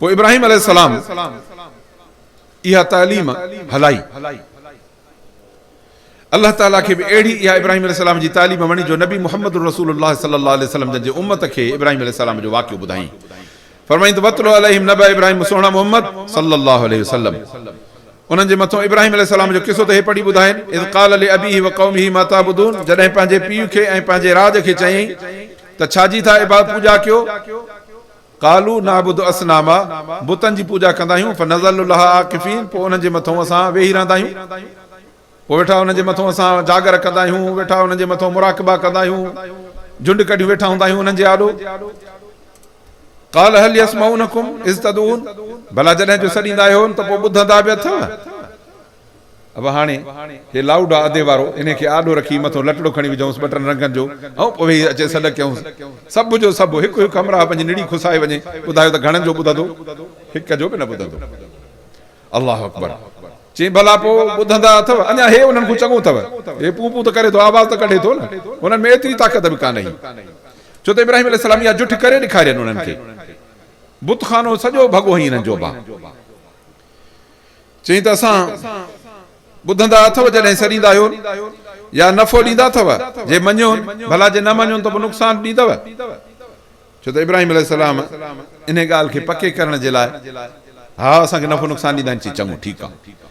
पोइ इब्राहिम अलैहिस्सलाम इहा तालीम हलाई। अल्लाह ताला खे बि अहिड़ी इहा इब्राहिम अलैहिस्सलाम जी तालीम वणी जो नबी मुहम्मद रसूलुल्लाह सल्लल्लाहु अलैहि वसल्लम जे उम्मत खे इब्राहिम अलैहिस्सलाम जो वाक़ियो ॿुधाई। फरमाईं त वतलु अलैहिम नबअ इब्राहिम सोना मुहम्मद सल्लल्लाहु अलैहि वसल्लम। उन्हनि जे मथां इब्राहिम अलैहिस्सलाम जो किसो त हे पढ़ी ॿुधाइनि। इज़ क़ाल लिअबीहि व क़ौमिहि मा ताबुदून, जॾहिं पंहिंजे पीउ खे ऐं पंहिंजे राज खे चयईं त छाजी था इबादत पूॼा कयो। कालू नाबुदु असनामा, बुतनि जी पूॼा कंदा आहियूं। फनज़लु लहा आकिफीन, पोइ उन्हनि जे मथां असां वेही रहंदा आहियूं। पोइ वेठा उन्हनि जे मथां असां जागर कंदा आहियूं, वेठा उन्हनि जे मथां मुराक़बा कंदा आहियूं, झुंड कढियूं वेठा हूंदा आहियूं उन्हनि जे आॾो। काल हल यसमाउनकुम इज़ तदऊन, भला जॾहिं जो सॾींदा आहियो त पोइ ॿुधंदा बि अथव। अब हाणे हे लाउड आहे अधे वारो, इन खे आॾो रखी मथां लटड़ो खणी विझूंसि बटन रंगनि जो, ऐं पोइ वेही अचे सॾ कयूंसि। सभु जो सभु हिकु हिकु हमरा पंहिंजी निड़ी खुसाए वञे। ॿुधायो त घणनि जो ॿुधंदो, हिक जो बि न ॿुधंदो। अल्लाह अकबर। चई भला पोइ ॿुधंदा अथव, अञा हे उन्हनि खां चङो अथव, हे पू पू त करे थो, आवाज़ त कढे थो न, हुननि में एतिरी ताक़त बि कान्हे। छो त इब्राहिम अलैहिस्सलाम इहा जुठ करे ॾेखारियनि उन्हनि खे। बुतखानो सॼो भॻो हुई हिननि जो बा। चई त असां ॿुधंदा अथव जॾहिं सॾींदा आहियो, या नफ़ो ॾींदा अथव जे मञो, भला जे न मञो त पोइ नुक़सान ॾींदव। छो त इब्राहिम अलैहिस्सलाम इन ॻाल्हि खे पके करण जे लाइ, हा असांखे नफ़ो नुक़सान ॾींदा आहिनि, चई चङो ठीकु आहे।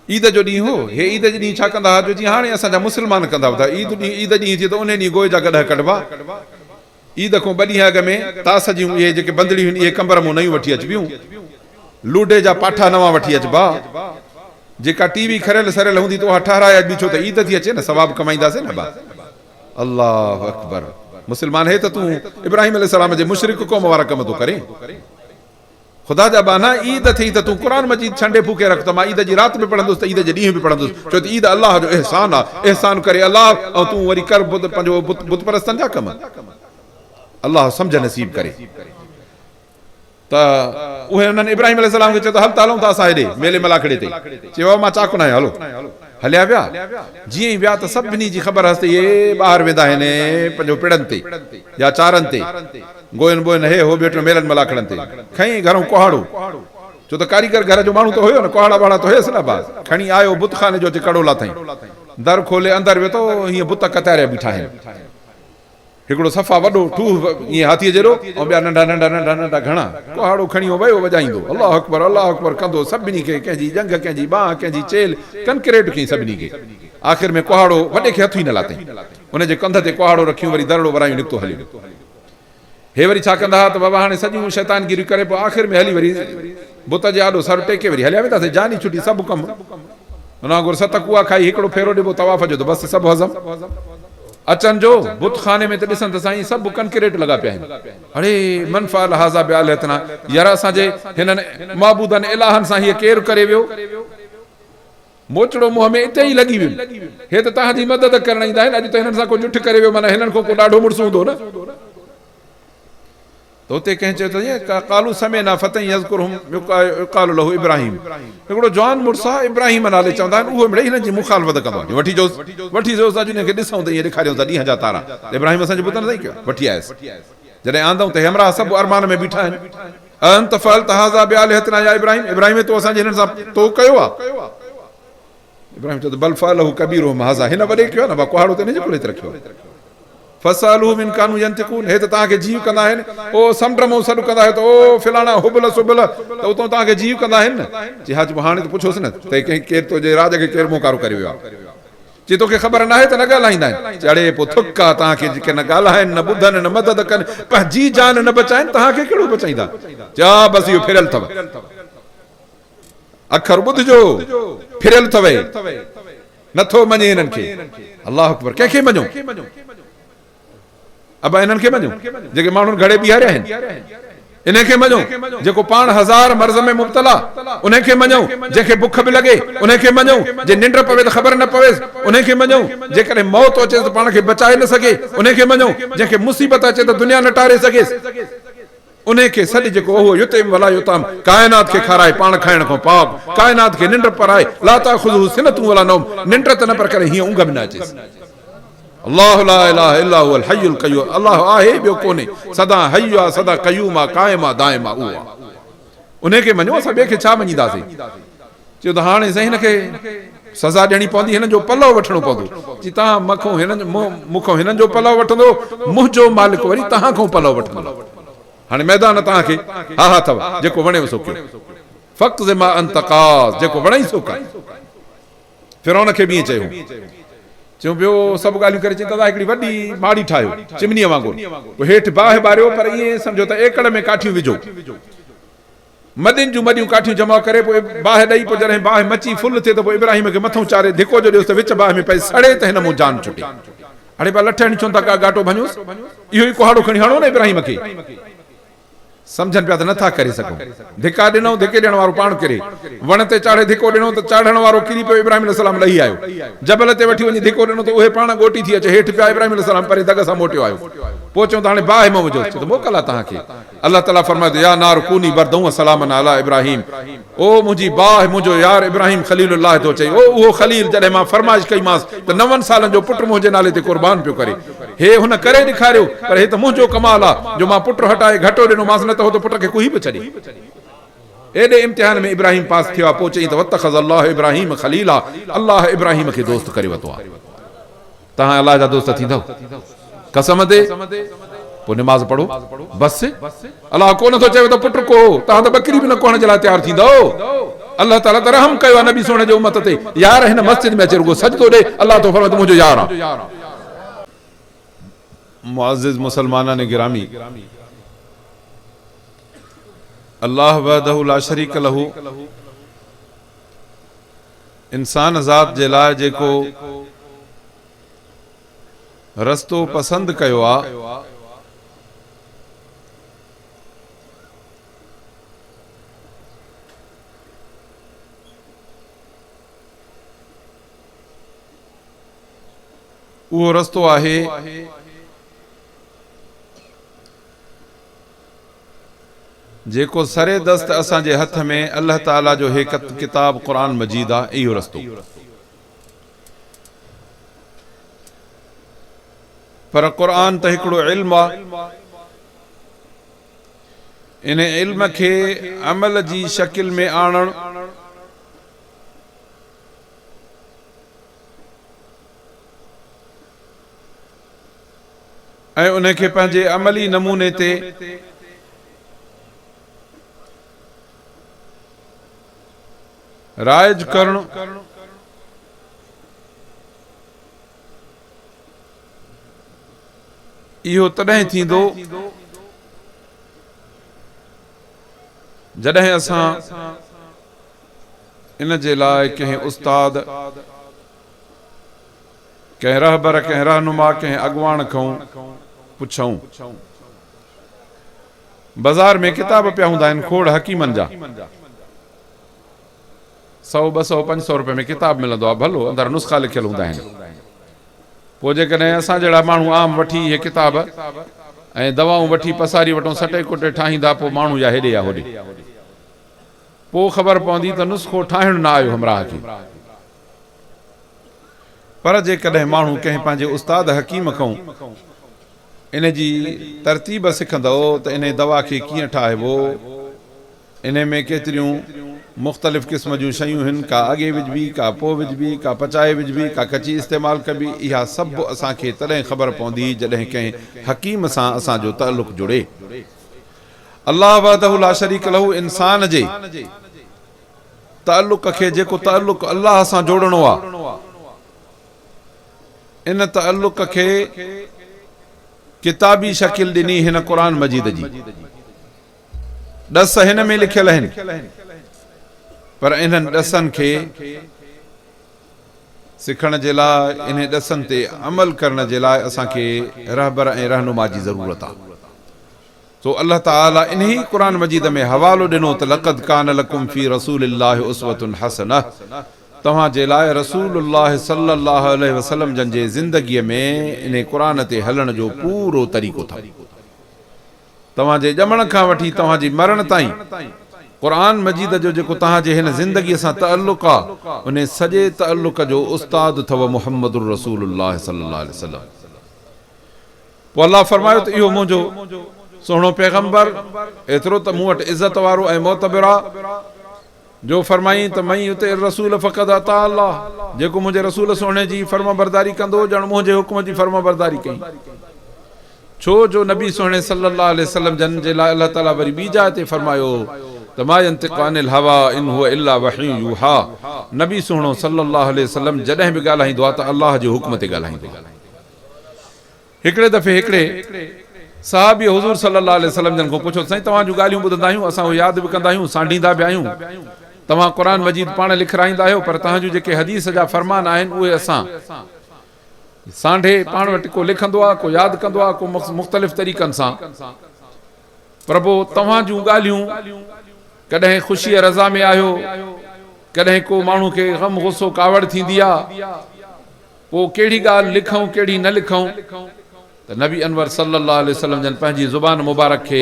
ईद जो ॾींहुं हो, हे ईद जे ॾींहुं छा कंदा हुआ, जो जीअं हाणे असांजा मुस्लमान कंदा हुआ। ईद ॾींहुं थी त उन ॾींहुं गोए जा गॾ कढबा। ईद खां ॿ ॾींहं अॻ में तास जूं इहे जेके बंदड़ियूं आहिनि, इहे कंबर मूं नयूं वठी अचबियूं, लूडे जा पाठा नवां वठी अचबा। जेका टीवी खरियल सरियल हूंदी त उहा ठहराए अचबी, छो त ईद थी अचे न, सवाब कमाईंदासीं न बा। अल्लाह अकबर। मुस्लमान हे त तूं इब्राहिम अलैहिस्सलाम जे मुशरिक क़ौम वारा कम थो करे। ख़ुदा जा बाना ईद थी त तूं क़ुरान मजीद छंडे फूके रख त मां ईद जी राति में पढ़ंदुसि, त ईद जे ॾींहुं बि पढ़ंदुसि। छो त ईद अलाह जो एहसान आहे, एहसान करे अलाह, ऐं तूं वरी कर पंहिंजो बुत परस्तनि जा कम। अलाह सम्झ नसीब करे। त उहे हुननि इब्राहिम अलैहिस्सलाम खे चयो त हल त हलूं था असां हेॾे मेले मलाखड़े ते। चयो मां चाक न आहियां, हलो। हलिया विया। जीअं ई विया त सभिनी जी ख़बर हसि, इहे ॿाहिरि वेंदा आहिनि पंहिंजो पिड़नि ते या चारनि ते, गोयनि बोयनि हे हो वेठो मेलनि मलाखड़नि ते। खईं घरों कुहाड़ो, छो त कारीगर घर जो माण्हू त हुयो न, कुहाड़ा वाड़ा त हुयसि न बा। खणी आयो बुतखाने जो कड़ो लाथई, दर खोले अंदरि वेठो, हीअं बुत कतारिया बीठा आहिनि। हिकिड़ो सफ़ा वॾो ठूह ईअं हाथीअ जहिड़ो, ऐं ॿिया नंढा नंढा नंढा नंढा घणा। कुहाड़ो खणी वियो वॼाईंदो, अलाह अकबर कंदो सभिनी खे, कंहिंजी जंग, कंहिंजी बांह, कंहिंजी चेल, कनक्रेट कई सभिनी खे। आख़िर में कुहाड़ो वॾे खे हथु ई न लाथई, हुनजे कंध ते कुहाड़ो रखियूं, वरी दरड़ो वरायूं, निकितो हली। हे वरी छा कंदा हुआ त बाबा हाणे सॼियूं शैतानगिरी करे पोइ आख़िर में हली वरी बुत जे आॾो सर टेके वरी हलिया वेंदासीं, जान ई छुटी सभु कमु। हुन वांगुरु 7 कुआ खाई, हिकिड़ो फेरो ॾिबो तवाफ़ जो, त बसि सभु हज़म। अचनि जो बुतखाने में त ॾिसनि त साईं सभु कनक्रेट लॻा पिया आहिनि। अड़े मनफ़ाल हाज़ा बिआलिहतना, यार असांजे हिननि माबूदनि इलाहनि सां हीअ केरु करे वियो। मोचड़ो मुंहं में इते ई लॻी वियो, हे त तव्हांजी मदद करण ईंदा आहिनि, अॼु त हिननि सां को जुठ करे वियो, माना हिननि खां को ॾाढो मुड़ुसु हूंदो न। त हुते कंहिं चयो त कालू समेना फतह यज़कुरहुम युक़ालु लहू इब्राहिम, हिकिड़ो जवान मुड़ुसु आहे इब्राहिम नाले चवंदा आहिनि, उहो मिड़ई हिननि जी मुखालफ़त कंदो आहे। वठी जोसि अॼु हिनखे ॾिसूं त ईअं ॾेखारियूं था ॾींहं जा तारा। इब्राहिम असांजे पुट न कयो, वठी आयसि। जॾहिं आंदऊं त हमरा सभु अरमान में बीठा आहिनि। अंत फअलत हाज़ा बिआलिहतना या इब्राहिम, इब्राहिम तो असांजे हिननि सां तो कयो आहे। इब्राहिम चयो त बल फअलहु कबीरुहुम हाज़ा, हिन वॾे कयो आहे न, कुहाड़ो त हिनजे कोले रखियो। फसअलूहुम इन कानू यंतिकून, हे त तव्हांखे जीव कंदा आहिनि। ओ समुंड मां सॾु कंदा आहियो त ओ फिलाणा हुबल सुबल, त उतां तव्हांखे जीव कंदा आहिनि न। चई हा, हाणे त पुछोसि न त केरु तुंहिंजे राज खे केरु मोकारो करे वियो आहे। चई तोखे ख़बर न आहे त न ॻाल्हाईंदा आहिनि। चड़े पोइ थुक आहे तव्हांखे, जेके न ॻाल्हाइनि, न ॿुधनि, न मदद कनि, पंहिंजी जान न बचाइनि, तव्हांखे कहिड़ो बचाईंदा। चया बसि इहो फिरियल अथव, अखर ॿुधजो, फिरियल अथव, नथो मञे हिननि खे। अलाह अकबर। कंहिंखे मञो? अब इन्हनि खे मञो जेके माण्हुनि घड़े बीहारिया आहिनि, इनखे मञो जेको पाण 1000 मर्ज़ में मुब्तला, उनखे मञो जंहिंखे बुख बि लॻे, उनखे मञो जे निंड पवे त ख़बर न पवेसि, उनखे मञो जेकॾहिं मौत अचे त पाण खे बचाए न सघे, उनखे मञो जंहिंखे मुसीबत अचे त दुनिया न टारे सघेसि, उनखे सॾु जेको हो युतिम वला युताम, काइनात खे खाराए पाण खाइण खां पाक, काइनात खे निंड पराए, ला ताख़ुज़ुहु सिनतुन वला नौम, निंड त न पर करे हीअं ऊंघ बि न अचेसि। अल्लाह ला इलाहा इल्ला हुवल हय्युल क़य्यूम, अल्लाह आहे ॿियो कोन्हे, सदा हय्यु आहे, सदा क़य्यूम आहे, क़ाइम आहे, दाइम आहे, उहो आहे। उन खे मञो, असां ॿिए खे छा मञीदासीं? चयो त हाणे साईं हिन खे सज़ा ॾियणी पवंदी, हिननि जो पलव वठिणो पवंदो। जी तव्हां मूंखां हिननि जो पलव वठंदो, मुंहिंजो मालिक वरी तव्हां खां पलव वठंदो। हाणे मैदान तव्हांखे हा हा अथव, जेको वणेव सो कयो। फ़क़्त ज़िमा अंतकास, जेको वणई सो कर। फिरौन खे बि चयो, चयो ॿियो सभु ॻाल्हियूं करे चई दादा हिकिड़ी वॾी माड़ी ठाहियो चिमनीअ वांगुरु, हेठि बाहि ॿारियो, पर ईअं सम्झो त एकड़ में काठियूं विझो, मदियुनि जूं मदियूं काठियूं जमा करे, पोइ बाहि ॾेई, पोइ जॾहिं बाहि मची फुल थिए त पोइ इब्राहिम खे मथां चारे धिको जो ॾियोसि त विच बाहि में पई सड़े त हिन मूं जान छुटे। हाणे पाण लठणी छो था घाटो भञोसि, इहो ई कुहाड़ो खणी हणो न इब्राहिम खे। सम्झनि पिया त नथा करे सघूं। धिका ॾिनो, धिके ॾियण वारो पाण किरे, वण ते चाढ़े धिको ॾिनो त चाढ़ण वारो किरी पियो, इब्राहिम अलैहिस्सलाम लही आयो। जबल ते वठी वञी धिको ॾिनो त उहे पाण ॻोटी थी अचे, हेठि पिया इब्राहिम अलैहिस्सलाम परे दग सां मोटियो आयो। पोइ चऊं त हाणे बाहि में विझो, त मोकल आहे तव्हांखे। अलाह ताला फरमाए या नार कूनी बरदऊं सलामन अला इब्राहिम, ओ मुंहिंजी बाहि मुंहिंजो यार इब्राहिम खलीलुल्लाह थो चई। ओ उहो खलील जॾहिं मां फरमाइश कईमांसि त 9 सालनि जो पुटु मुंहिंजे नाले ते क़ुर्बान पियो करे, हे हुन करे ॾेखारियो, पर हे त मुंहिंजो कमाल आहे जो मां पुटु हटाए घटो ॾिनोमांसि, न त हो त पुट खे कुही बि छॾे। एॾे इम्तिहान में इब्राहिम पास थियो आहे। पोइ चई त वतख़ज़ अल्लाह इब्राहिम खलीला, अल्लाह इब्राहिम खे दोस्त करे वरितो आहे। तव्हां अल्लाह जा दोस्त थींदव कसम ते? पोइ निमाज़ पढ़ो बसि। अल्लाह को नथो चए त पुट को, तव्हां त बकरी बि न कोण जे लाइ तयारु थींदो। अल्लाह ताला त रहम कयो आहे नबी सोणे जे उम्मत ते। यार हिन मस्जिद में अचे रुगो सजदो ॾे, अल्लाह तो फरमाए मुंहिंजो यार आहे। मुअज़्ज़िज़ मुसलमानान गिरामी, अल्लाह वहदहु ला शरीक लहू इंसान ज़ात जे लाइ जेको रस्तो पसंदि कयो आहे, उहो रस्तो आहे जेको सरे दस्त असांजे हथ में अल्लाह ताला जो हिकु किताब क़ुरान मजीद आहे। इहो रस्तो, पर क़ुरान त हिकिड़ो इल्म आहे। इन इल्म खे अमल जी शकिल में आणणु ऐं उन खे पंहिंजे अमली नमूने ते राइज करणु, इहो तॾहिं थींदो जॾहिं असां इन जे लाइ कंहिं उस्ताद, कंहिं रहबर, कंहिं रहनुमा, कंहिं अॻुवाण खां पुछऊं। बाज़ार में किताब पिया हूंदा आहिनि खोड़ हकीमनि जा, 100, 200, 500 रुपए में किताब मिलंदो आहे, भलो अंदरि नुस्ख़ा लिखियल हूंदा आहिनि। पोइ जेकॾहिं असां जहिड़ा माण्हू आम वठी इहे किताब ऐं दवाऊं वठी पसारी वठूं, सटे कुटे ठाहींदा, पोइ माण्हू या हेॾे या होॾे, पोइ ख़बर पवंदी त नुस्ख़ो ठाहिणु न आयो हमराह खे। पर जेकॾहिं माण्हू कंहिं पंहिंजे उस्ताद हकीम खां इन जी तरतीब सिखंदो त इन दवा खे कीअं ठाहिबो, इन में केतिरियूं मुख़्तलिफ़ क़िस्म जूं शयूं आहिनि, का अॻे विझबी, का पोइ विझबी, का पचाए विझबी, का कची इस्तेमालु कबी, इहा सभु असांखे तॾहिं ख़बर पवंदी जॾहिं कंहिं हकीम सां असांजो ताल्लुक़ जुड़े। अल्लाह वहदहु ला शरीक लहू इंसान जे ताल्लुक़ खे, जेको ताल्लुक़ अल्लाह सां जोड़णो आहे, इन ताल्लुक़ खे किताबी शकिल ॾिनी हिन क़ुरान मजीद जी। 10 हिन में लिखियल आहिनि, पर इन्हनि 10 खे सिखण जे लाइ, इन 10 ते अमल करण जे लाइ असांखे रहबर ऐं रहनुमा जी ज़रूरत आहे। तो अल्लाह ताला इन ही क़ुरान मजीद में हवालो ॾिनो त लक़द कान लकुम फी रसूलिल्लाहि उस्वतुन हसनह, तव्हां जे लाइ रसूलुल्लाह सल्लल्लाहु अलैहि वसल्लम जन जे ज़िंदगीअ में इन क़ुरान ते हलण जो पूरो तरीक़ो था। तव्हां जे ॼमण खां वठी तव्हां जी मरण ताईं क़ुरान मजीद जो जेको तव्हां जे हिन ज़िंदगीअ सां ताल्लुक़ आहे, उन सॼे ताल्लुक़ जो उस्ताद अथव मुहम्मदुर रसूलुल्लाह सल्लल्लाहु अलैहि वसल्लम। पोइ अल्लाह फरमायो त इहो मुंहिंजो सोहणो पैगंबर एतिरो त मूं वटि इज़त वारो ऐं मोतबिर आहे जो फरमाई त मई उते रसूल फ़क़द अता अल्लाह, जेको मुंहिंजे रसूल सोहणे जी फर्मा बरदारी कंदो ॼण मुंहिंजे हुकुम जी फर्मा बरदारी कई। छो जो नबी सोहणे सल्लल्लाहु अलैहि वसल्लम जन जे लाइ अल्लाह ताला वरी ॿी जाइ ते फरमायो त मा यंतिक़ु अनिल हवा इन हुवा इल्ला वही यूहा। नबी सोहणो सल्लल्लाहु अलैहि वसल्लम जॾहिं बि ॻाल्हाईंदो आहे त अल्लाह जे हुकुम ते ॻाल्हाईंदो। हिकिड़े दफ़े हिकिड़े सहाबी हुज़ूर सल्लल्लाहु अलैहि वसल्लम जन खां पुछो, साईं तव्हां जूं ॻाल्हियूं ॿुधंदा आहियूं, असां उहे यादि बि कंदा आहियूं, सांढींदा बि आहियूं, तव्हां क़ुरान मजीद पाण लिखाईंदा आहियो, पर तव्हांजूं जेके हदीस जा फरमान आहिनि उहे असां सांढे पाण वटि को लिखंदो आहे, को यादि कंदो आहे, को मुख़्तलिफ़ तरीक़नि सां। प्रभु तव्हां जूं ॻाल्हियूं कॾहिं ख़ुशीअ रज़ा में आहियो, कॾहिं को माण्हू खे ग़म गुस्सो कावड़ थींदी आहे, पोइ कहिड़ी ॻाल्हि लिखूं कहिड़ी न लिखूं। त नबी अनवर सल्लल्लाहु अलैहि वसल्लम जन पंहिंजी ज़ुबान मुबारक खे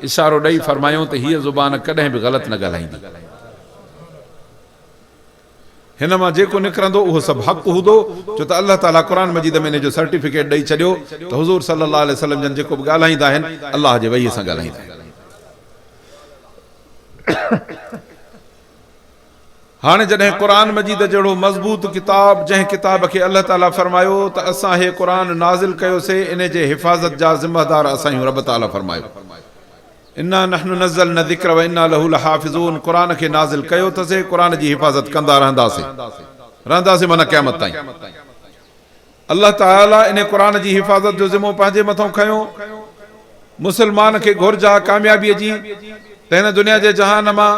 इशारो ॾेई फरमायूं त हीअ ज़ुबान कॾहिं बि ग़लति न ॻाल्हाईंदी, हिन मां जेको निकिरंदो उहो सभु हक़ हूंदो। छो त अल्लाह ताला क़ुरान मजीद में इन जो सर्टिफिकेट ॾेई छॾियो त हुज़ूर सल्लल्लाहु अलैहि वसल्लम जन जेको बि ॻाल्हाईंदा आहिनि अल्लाह जे वहीअ सां ॻाल्हाईंदा आहिनि। हाणे जॾहिं क़ुरान मजीद जहिड़ो मज़बूत किताब, जंहिं किताब खे अल्लाह ताला फरमायो त असां हे क़ुरान नाज़िल कयोसीं, इन जे हिफ़ाज़त जा ज़िम्मेदार असां रब ताला फरमायो इन्ना नहनु नज़्ज़लना ज़िक्र व इन्ना लहू लहाफ़िज़ून। क़ुरान खे नाज़िल कयो तसे, क़ुरान जी हिफ़ाज़त कंदा रहंदासीं माना क़यामत ताईं। अल्लाह ताला इन क़ुरान जी हिफ़ाज़त जो ज़िम्मो पंहिंजे मथां खयो। मुसलमान खे घुर्ज आहे कामयाबीअ जी त हिन दुनिया जे जहान मां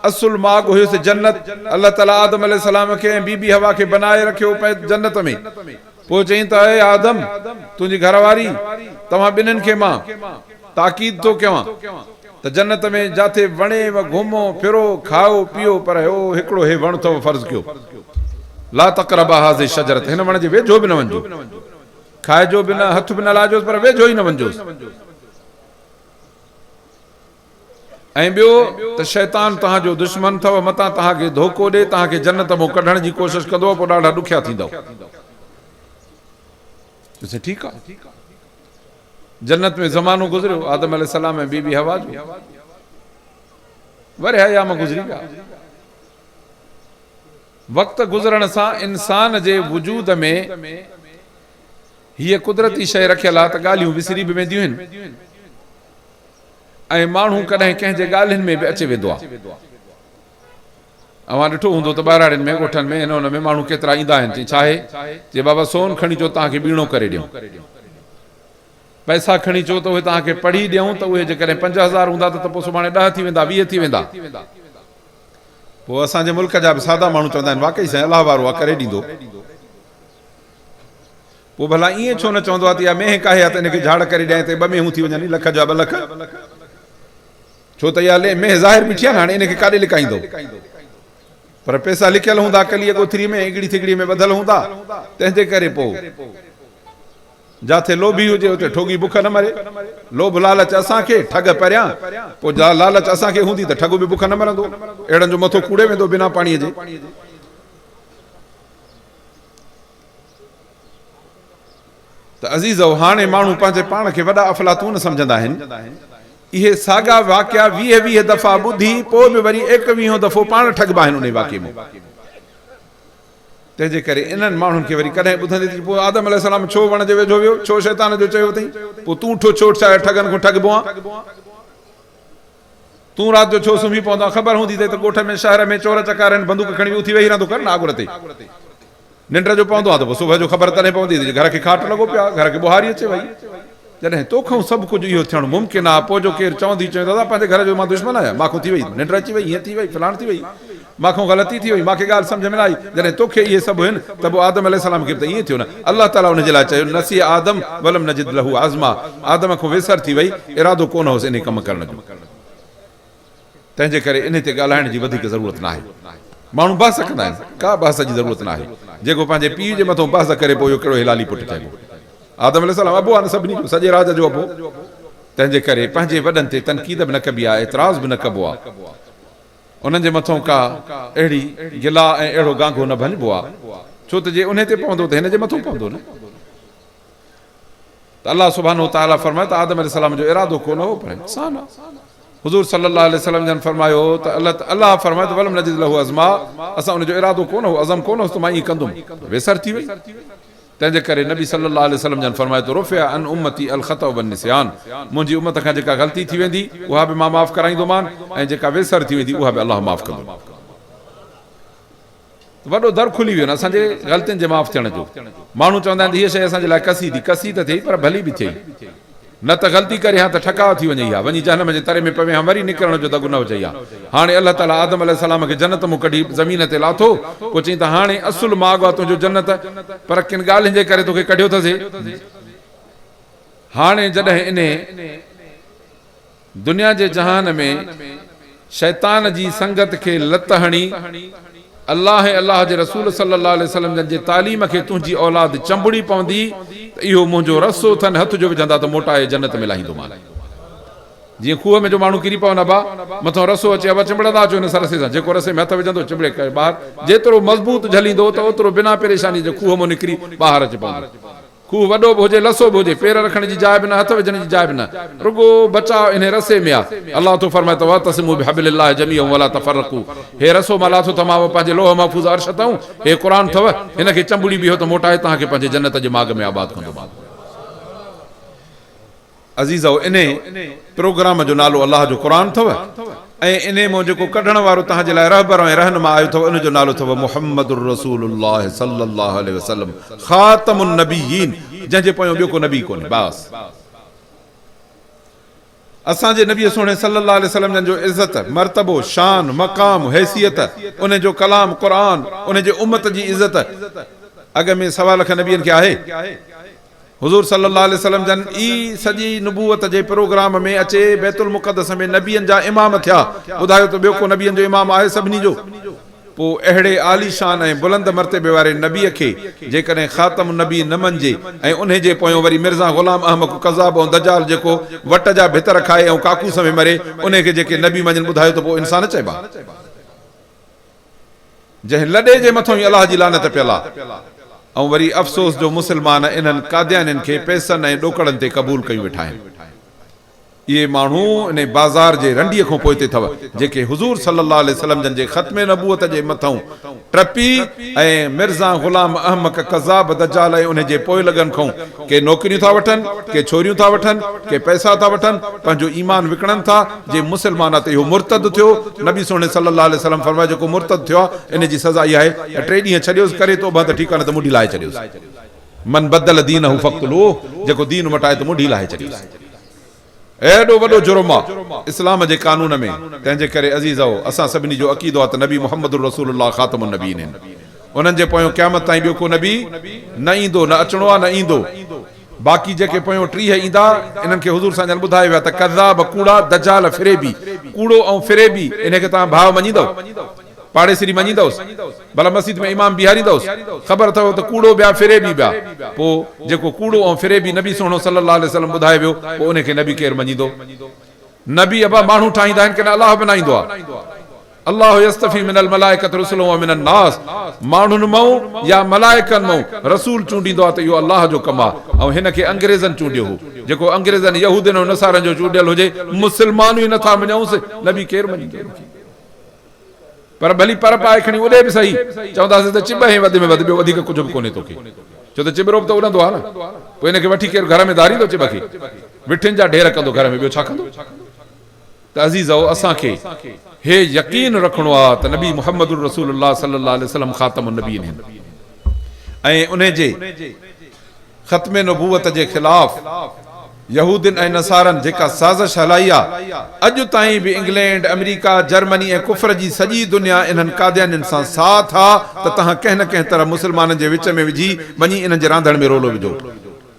असुल माग हुयुसि जन्नत। अल्लाह ताला आदम अलैहिस्सलाम खे ऐं बीबी हवा खे बनाए रखियो जन्नत में। पोइ चई त ए आदम तुंहिंजी घरवारी तव्हां ॿिन्हिनि खे मां ताकीद थो कयां त जन्नत में जाथे वणे घुमो फिरो खाओ पियो, पर हिकिड़ो हे वण अथव फर्ज़ कयो, ला तक़रबा हाज़िहि शजरत, हिन वण जे वेझो बि न वञिजो, खाइजो बि न, हथ बि न लाजोसि, पर वेझो ई न वञिजोसि। ऐं ॿियो त शैतान तव्हांजो दुश्मन अथव, मतां तव्हांखे धोखो ॾे, तव्हांखे जन्नत मां कढण जी कोशिशि कंदो, पोइ ॾाढा ॾुखिया थींदव। ठीकु आहे, जन्नत में ज़मानो गुज़रियो आदम अलैहिस्सलाम ऐं बीबी हवा जो, वरी हया मां गुज़री विया। वक़्त गुज़रण सां इंसान जे वजूद में हीअ कुदरती शइ रखियल आहे त ॻाल्हियूं विसरी बि वेंदियूं आहिनि ऐं माण्हू कॾहिं कंहिंजे ॻाल्हियुनि में बि अची वेंदो आहे। अवां ॾिठो हूंदो त ॿाहिराड़ियुनि में ॻोठनि में हिन में माण्हू केतिरा ईंदा आहिनि, छा आहे जे बाबा सोन खणी अचो तव्हांखे बीणो करे ॾियूं, पैसा खणी अचो त उहे तव्हांखे पढ़ी ॾियूं, त उहे जेकॾहिं 5000 हूंदा त पोइ सुभाणे 10 थी वेंदा, 20 थी वेंदा। पोइ असांजे मुल्क जा बि सादा माण्हू चवंदा आहिनि वाकई साईं अलाह वारो आहे करे ॾींदो। पोइ भला ईअं छो न चवंदो आहे त इहा मेंह काहे आहे त इनखे झाड़ करे ॾियां त 2 मेहूं थी वञनि, लख जा 2 लख, छो त इहा मेंह ज़ाहिर बीठी आहे न, हाणे इनखे काॾे लिकाईंदो। पर पैसा लिखियल हूंदा कलीअ गोथरी में, हिकिड़ी थिगड़ी में ॿधल हूंदा, तंहिंजे करे पोइ जाथे लोभी हुजे उते ठोगी बुख न मरे। लोभ लालच असांखे, ठग परियां, पोइ लालच असांखे हूंदी त ठग बि बुख न मरंदो, अहिड़नि जो मथो कूड़े वेंदो बिना पाणीअ जे। त अज़ीज़ो, हाणे माण्हू पंहिंजे पाण खे वॾा अफलातून सम्झंदा आहिनि। इहे साॻा वाक़िया 20 दफ़ा ॿुधी पोइ बि वरी 21 दफ़ो पाण ठगबा आहिनि उन वाक़िए में। तंहिंजे करे इन्हनि माण्हुनि खे वरी कॾहिं ॿुधंदे थी पोइ आदम अलैहिस्सलाम छो वण जे वेझो वियो, छो शैतान जो चयो अथई, पोइ तूं छो ठगनि खां ठगबो आहे, तूं राति जो छो सुम्ही पवंदो आहे, ख़बर हूंदी त ॻोठ में शहर में चोर चकार बंदूक खणी उथी वेही रहंदो कर न आगुर ते, निंड जो पवंदो आहे त पोइ सुबुह जो ख़बर तॾहिं पवंदी घर खे खाट लॻो पियो आहे, घर खे बुहारी अचे वई। जॾहिं तोखां सभु कुझु इहो थियणु मुमकिन आहे, पोइ जो केरु चवंदी चयो दादा पंहिंजे घर जो मां दुश्मन आहियां, माखो थी वई, निंड अची वई, हीअं थी वई, फलाण थी वई, माखो ग़लती थी वई, मूंखे ॻाल्हि सम्झ में न आई। जॾहिं तोखे इहे सभु आहिनि त पोइ आदम अलैहिस्सलाम खे त ईअं थियो न, अल्लाह ताला हुनजे लाइ चयो नसी आदम वलम नजिद लहू आज़मा, आदम खां वेसर थी वई, इरादो कोन हुउसि इन कमु करण जो। तंहिंजे करे इन ते ॻाल्हाइण जी वधीक ज़रूरत न आहे। माण्हू बहस कंदा आहिनि, का बहस जी ज़रूरत न आहे। जेको पंहिंजे पीउ जे मथां बहस करे पोइ इहो कहिड़ो हिलाली पुटु चइबो। आदम अलैहिस्सलाम अबो आहे न सभिनी जो, सॼे राज जो अबो। तंहिंजे करे पंहिंजे वॾनि ते तनक़ीद बि न कबी आहे, एतिराज़ बि न कबो आहे, उन्हनि जे मथां का अहिड़ी गिला ऐं अहिड़ो गांगो न भञिबो आहे, छो त जे उन ते पवंदो त हिन जे मथां पवंदो न। त अल्लाह सुब्हानो तआला फरमाए त आदम अलैहिस्सलाम जो इरादो कोन हो पर इंसान आहे। हुज़ूर सल्लल्लाहु अलैहि वसल्लम जन फरमायो त अल्लाह फरमाए त वलम नजिद लहू अज़मा, असां उनजो इरादो कोन हो, अज़म कोन हो त मां ईअं कंदुमि, वेसर थी वई। तंहिंजे करे नबी सल्लल्लाहु अलैहि वसल्लम जन फरमाए तो रुफ़िया अन उम्मती अल ख़ता वन निस्यान, मुंहिंजी उम्मत खां जेका ग़लती थी वेंदी उहा बि मां माफ़ कराईंदोमान, ऐं जेका वेसर थी वेंदी उहा बि अल्लाह माफ़ कंदो। वॾो दर खुली वियो न असांजे ग़लतियुनि जे माफ़ थियण जो। माण्हू चवंदा आहिनि हीअ शइ असांजे लाइ कसी थी, कसी त थिए पर भली बि थिए, न त ग़लती करे हा त ठकाव थी वञे, हा वञी जहन्नम जे तरे में पवे, हा वरी निकिरण जो दगु न हुजे। हा हाणे अल्लाह ताला आदम अलैहिस्सलाम खे जन्नत मां कढी ज़मीन ते लाथो, पोइ चई त हाणे असुल माॻ आहे तुंहिंजो जन्नत, पर किन ॻाल्हियुनि जे करे तोखे कढियो अथसीं। हाणे जॾहिं इन दुनिया जे जहान में शैतान जी संगत खे लत हणी अल्लाह ऐं अल्लाह जे रसूल सल्लल्लाहु अलैहि वसल्लम जे तालीम खे तुंहिंजी औलाद चंबड़ी पवंदी त इहो मुंहिंजो रसो अथनि, हथ जो विझंदा त मोटाए जन्नत में लाहींदोमान। जीअं खूह में जो माण्हू किरी पवनि अबा मथां रसो अचे अबा चिंबड़ंदा अचो हिन सरसे सां, जेको रसे में हथ विझंदो चिंबड़े करे ॿाहिरि, जेतिरो मज़बूत झलींदो त ओतिरो बिना परेशानी जे खूह मां निकिरी ॿाहिरि अची पवंदो। खूह वॾो बि हुजे लसो बि हुजे, पेर रखण जी जाइ बि न, हथ विझण जी जाइ बि न, रुगो बचाव इन रसे में आहे। अल्लाह तो फरमाए त वातसिमू बिहबिलिल्लाहि जमीअन वला तफरक़ू, हे रसो मां लाथो त मां पंहिंजे लोह महफूज़ अर्श अथऊं, हे क़ुर अथव, हिन खे चंबड़ी बीहो त मोटाए तव्हांखे पंहिंजे जन्नत जे माॻ में आबाद कंदो। अज़ीज़ो इन प्रोग्राम जो नालो अल्लाह जो क़ुर अथव, ऐं इन मां जेको कढण वारो तव्हांजे लाइ रहबर ऐं रहनुमा आयो अथव उनजो नालो अथव मुहम्मदुर रसूलुल्लाह सल्लल्लाहु अलैहि वसल्लम ख़ातमुन नबिय्यीन, जंहिंजे पोयों ॿियो को नबी कोन्हे। बस असांजे नबी सोणे सल्लल्लाहु अलैहि वसल्लम जो इज़त, मर्तबो, शान, मक़ाम, हैसियत, उन जो कलाम क़ुर, उन जे उम्मत जी इज़त अॻ में 1.25 लख नबियनि खे आहे। हुज़ूर सल्लल्लाहु अलैहि वसल्लम जन ई सॼी नबूवत जे प्रोग्राम में अचे, बैतुल मुक़द्दस में नबियनि जा इमाम थिया। ॿुधायो त ॿियो को नबियनि जो इमाम आहे सभिनी जो? पोइ अहिड़े आलीशान ऐं बुलंद मर्तबे वारे नबीअ खे जेकॾहिं ख़ातम नबी न मञिजे ऐं उन जे पोयों वरी मिर्ज़ा ग़ुलाम अहमद कज़ाब ऐं दजाल जेको वट जा भितर खाए ऐं काकूस में मरे, उन खे जेके नबी मञनि, ॿुधायो त पोइ इंसान चइबा? जंहिं लॾे जे मथां ई अलाह जी लानत पियल आहे। ऐं वरी अफ़सोस जो मुस्लमान इन्हनि कादियानियुनि खे पैसनि ऐं ॾोकड़नि ते क़बूल कयूं वेठा आहिनि। इहे माण्हू इन बाज़ार जे रंडीअ खां पोइ अथव जेके हुज़ूर सल्लल्लाहु अलैहि वसल्लम जन जे ख़त्मे नबूअत जे मथां टपी ऐं मिर्ज़ा ग़ुलाम अहमद कज़ाब दजाल ऐं उन जे पोइ लॻनि खां के नौकरियूं था वठनि, के छोरियूं था वठनि, के पैसा था वठनि, पंहिंजो ईमान विकिणनि था। जे मुस्लमान ते इहो मुर्तद थियो, नबी सोने सल्लल्लाहु अलैहि वसल्लम फरमाए जेको मुर्तद थियो आहे इन जी सज़ा इहा आहे 3 ॾींहं छॾियोसि करे तो त ठीकु आहे, न त मुंडी लाहे छॾियोसि। मन बदल दीनहु फ़क़्तलूहु, जेको दीन मटाए त मुंडी लाहे छॾियोसि। एॾो वॾो जुर्म आहे इस्लाम जे कानून में। तंहिंजे करे अज़ीज़ो असां सभिनी जो अक़ीदो आहे त नबी मुहम्मदुर रसूलुल्लाह ख़ातमुन नबीन आहिनि। उन्हनि जे पोयों क़यामत ताईं ॿियो को नबी न ईंदो, न अचणो आहे, न ईंदो। बाक़ी जेके पोयों 30 ईंदा इन्हनि खे हुज़ूर सां जन ॿुधायो वियो त कज़ाब कूड़ा, दजाल फिरेबी, कूड़ो ऐं फिरेबी, इनखे तव्हां भाउ मञींदव, पाड़ेसरी मञींदोसि, भला मस्जिद में इमाम बीहारींदोसि, ख़बर अथव त कूड़ो ॿिया फिरेबी ॿिया। पोइ जेको कूड़ो ऐं फिरेबी नबी सुहिणो सल्लल्लाहु अलैहि वसल्लम ॿुधाए वियो, पोइ उनखे नबी केरु मञींदो? नबी अबा माण्हू ठाहींदा आहिनि कि न अलाह बनाईंदो आहे? अल्लाह यस्तफ़ी मिनल मलाइकत रुसुलुहु व मिनन नास, माण्हुनि मां या मलाइकनि मां रसूल चूंडींदो आहे त इहो अल्लाह जो कमु आहे। ऐं हिन खे अंग्रेज़नि चूंडियो हो, जेको अंग्रेज़नि यहूदियुनि ऐं नसारनि जो चूंडियल हुजे, मुस्लमान ई नथा मञूंसि, नबी केरु मञींदो? पर भली पर पाए खणी उॾे बि सही, चवंदासीं त चिब ऐं वधि में वधि, ॿियो वधीक कुझु बि कोन्हे तोखे, छो त चिबरो बि त उड़ंदो आहे न। पोइ हिनखे वठी केरु घर में धारींदो चिब खे? विठिन जा ढेर कंदो घर में, ॿियो छा कंदो? त अज़ीज़ो असांखे हे यकीन रखणो आहे त नबी मुहम्मदुर रसूलुल्लाह सल्लल्लाहु अलैहि वसल्लम ख़ातमुन नबीन आहिनि। ऐं उन जे ख़त्मे नबूवत जे ख़िलाफ़ यहूदिन ऐं नसारनि जेका साज़िश हलाई आहे, अॼु ताईं बि इंग्लैंड, अमेरिका, जर्मनी ऐं कुफर जी सॼी दुनिया इन्हनि कादियानियुनि सां साथ आहे त तव्हां कंहिं न कंहिं तरह मुस्लमाननि जे विच में विझी वञी इन्हनि जे रांधण में रोलो विझो।